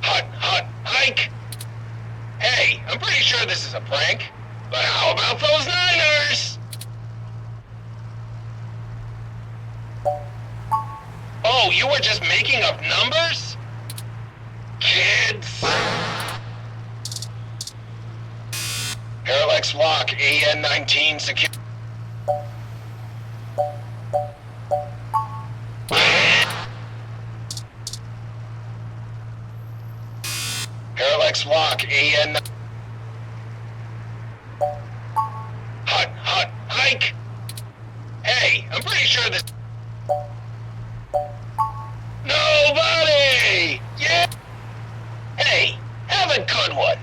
B: Hike! Hey, I'm pretty sure this is a prank, but how about those Niners? Oh, you were just making up numbers? Kids! Parallax Walk, AN-19 security. Parallax Walk, AN... Hike! Hey, I'm pretty sure this... Nobody! Yeah! Hey, have a good one!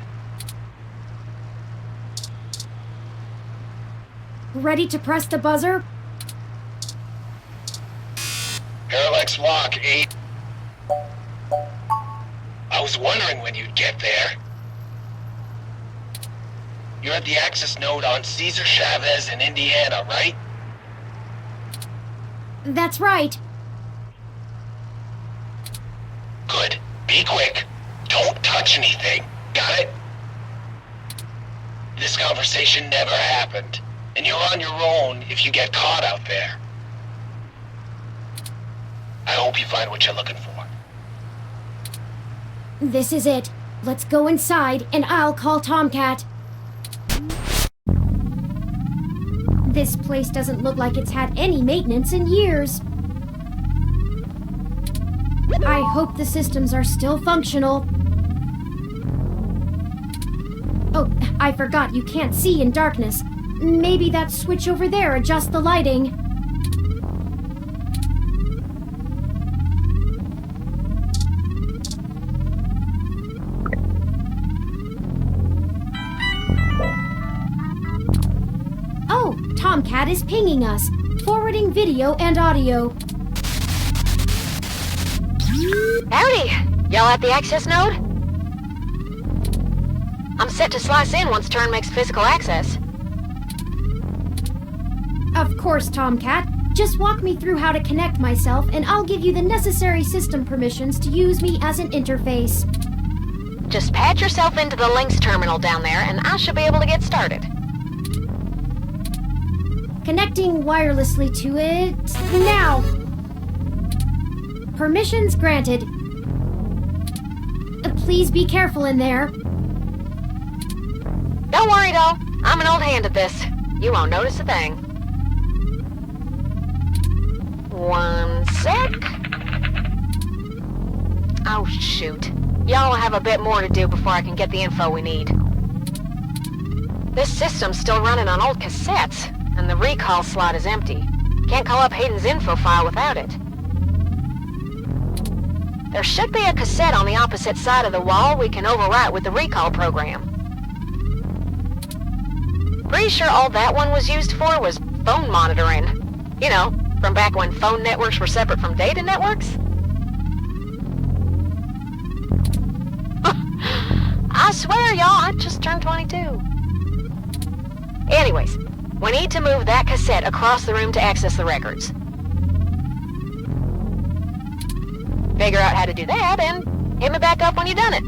C: Ready to press the buzzer?
B: Parallax Walk, I was wondering when you'd get there. You're at the access node on Cesar Chavez in Indiana, right?
C: That's right.
B: Good. Be quick. Don't touch anything. Got it? This conversation never happened, and you're on your own if you get caught out there. I hope you find what you're looking for.
C: This is it. Let's go inside, and I'll call Tomcat. This place doesn't look like it's had any maintenance in years. I hope the systems are still functional. Oh, I forgot you can't see in darkness. Maybe that switch over there adjusts the lighting. Oh, Tomcat is pinging us, forwarding video and audio.
R: Howdy! Y'all at the access node? I'm set to slice in once Turn makes physical access.
C: Of course, Tomcat. Just walk me through how to connect myself, and I'll give you the necessary system permissions to use me as an interface.
R: Just patch yourself into the links terminal down there, and I should be able to get started.
C: Connecting wirelessly to it now. Permissions granted. Please be careful in there.
R: Don't worry, doll. I'm an old hand at this. You won't notice a thing. One sec. Oh, shoot. Y'all have a bit more to do before I can get the info we need. This system's still running on old cassettes, and the recall slot is empty. Can't call up Hayden's info file without it. There should be a cassette on the opposite side of the wall we can overwrite with the recall program. Pretty sure all that one was used for was phone monitoring. You know, from back when phone networks were separate from data networks. I swear, y'all, I just turned 22. Anyways, we need to move that cassette across the room to access the records. Figure out how to do that and hit me back up when you've done it.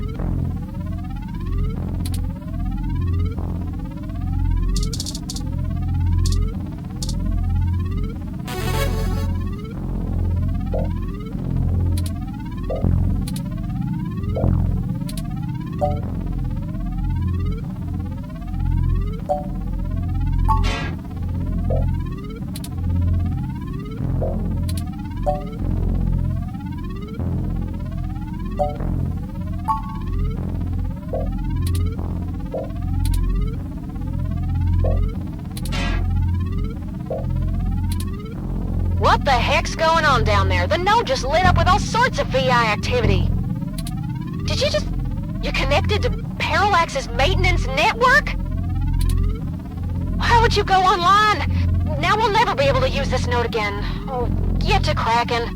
R: What the heck's going on down there? The node just lit up with all sorts of VI activity. Did you you're connected to Parallax's maintenance network? Why would you go online? Now we'll never be able to use this node again. Oh, get to cracking.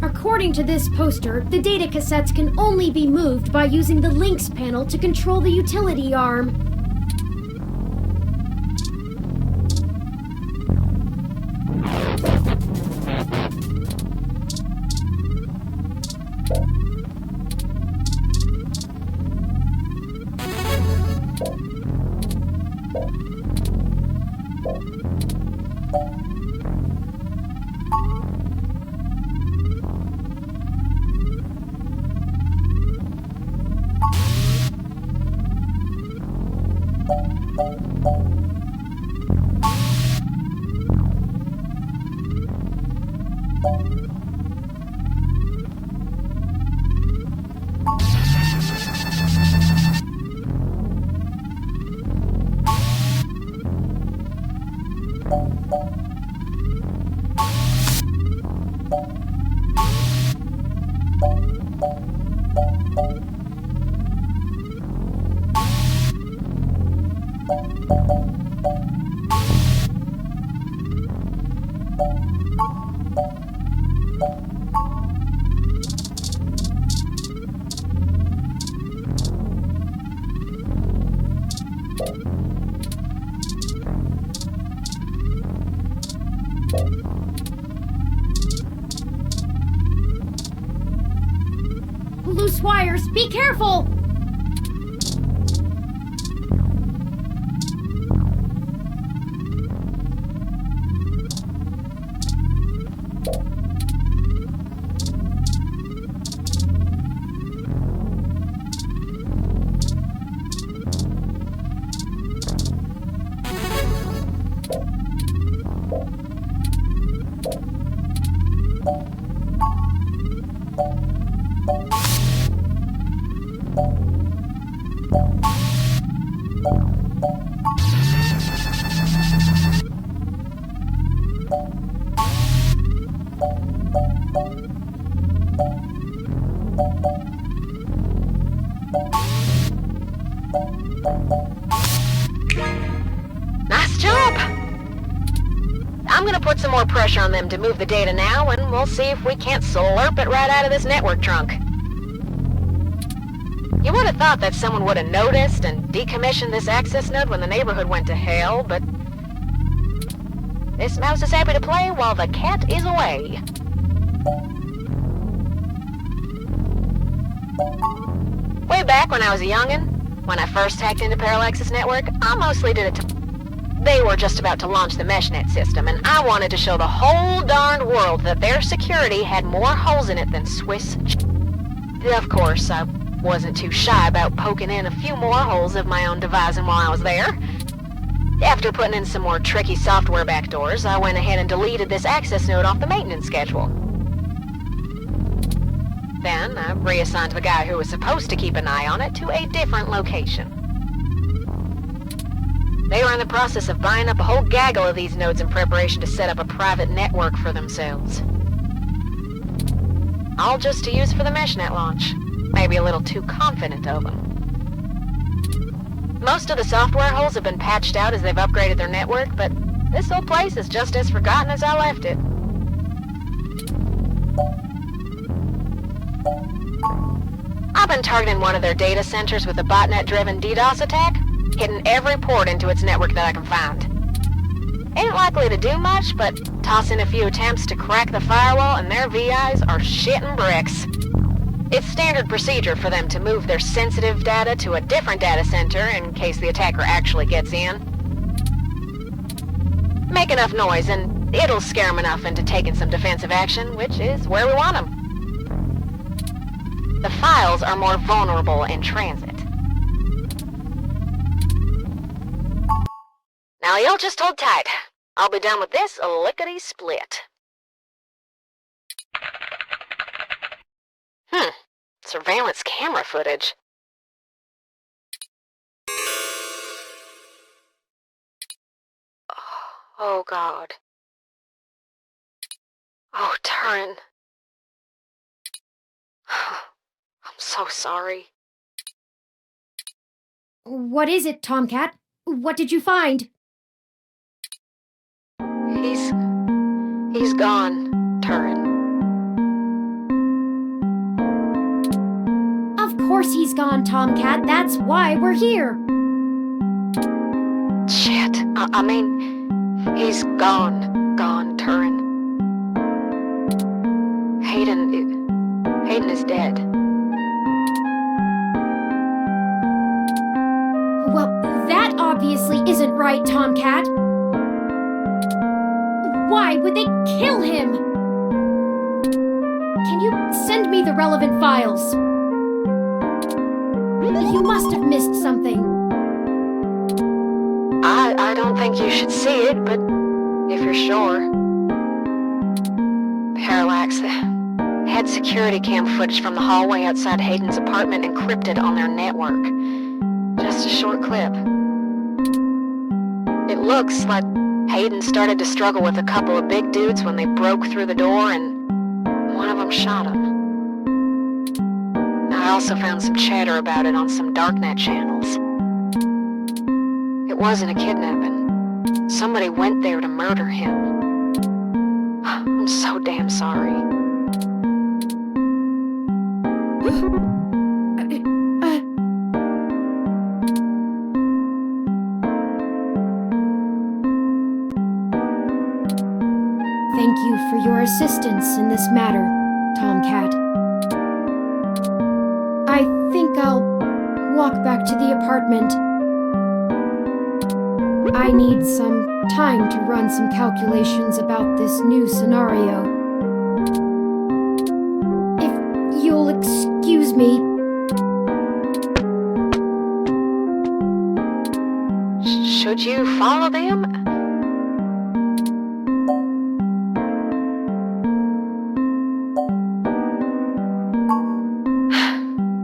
C: According to this poster, the data cassettes can only be moved by using the links panel to control the utility arm. Loose wires, be careful!
R: Nice job! I'm gonna put some more pressure on them to move the data now, and we'll see if we can't slurp it right out of this network trunk. You would have thought that someone would have noticed and decommissioned this access node when the neighborhood went to hell, but this mouse is happy to play while the cat is away. Way back when I was a youngin', when I first hacked into Parallax's network, I mostly did it to... They were just about to launch the meshnet system, and I wanted to show the whole darned world that their security had more holes in it than Swiss. Of course, I wasn't too shy about poking in a few more holes of my own devising while I was there. After putting in some more tricky software backdoors, I went ahead and deleted this access node off the maintenance schedule. Then, I reassigned the guy who was supposed to keep an eye on it to a different location. They were in the process of buying up a whole gaggle of these nodes in preparation to set up a private network for themselves. All just to use for the meshnet launch. Maybe a little too confident of them. Most of the software holes have been patched out as they've upgraded their network, but this old place is just as forgotten as I left it. I've been targeting one of their data centers with a botnet-driven DDoS attack, hitting every port into its network that I can find. Ain't likely to do much, but toss in a few attempts to crack the firewall and their VIs are shitting bricks. It's standard procedure for them to move their sensitive data to a different data center in case the attacker actually gets in. Make enough noise and it'll scare them enough into taking some defensive action, which is where we want them. The files are more vulnerable in transit. Now you'll just hold tight. I'll be done with this lickety-split. Surveillance camera footage. Oh, God. Oh, Turin. I'm so sorry.
C: What is it, Tomcat? What did you find?
R: He's gone, Turin.
C: Of course he's gone, Tomcat. That's why we're here.
R: Shit. I mean, he's gone, Turin. Hayden is dead.
C: Well, that obviously isn't right, Tomcat. Why would they kill him? Can you send me the relevant files? You must have missed something.
R: I don't think you should see it, but if you're sure. Parallax, had security cam footage from the hallway outside Hayden's apartment encrypted on their network. Just a short clip. It looks like Hayden started to struggle with a couple of big dudes when they broke through the door and one of them shot him. I also found some chatter about it on some darknet channels. It wasn't a kidnapping. Somebody went there to murder him. I'm so damn sorry.
C: Thank you for your assistance in this matter, Tomcat. I think I'll walk back to the apartment. I need some time to run some calculations about this new scenario. If you'll excuse me.
R: Should you follow them?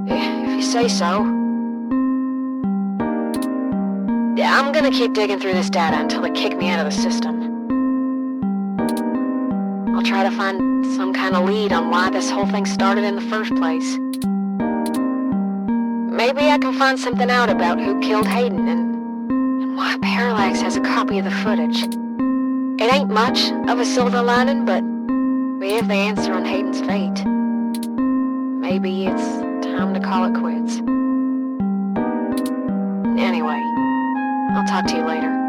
R: If you say so. Yeah, I'm gonna keep digging through this data until they kick me out of the system. I'll try to find some kind of lead on why this whole thing started in the first place. Maybe I can find something out about who killed Hayden and why Parallax has a copy of the footage. It ain't much of a silver lining, but we have the answer on Hayden's fate. Maybe it's time to call it quits. Anyway, I'll talk to you later.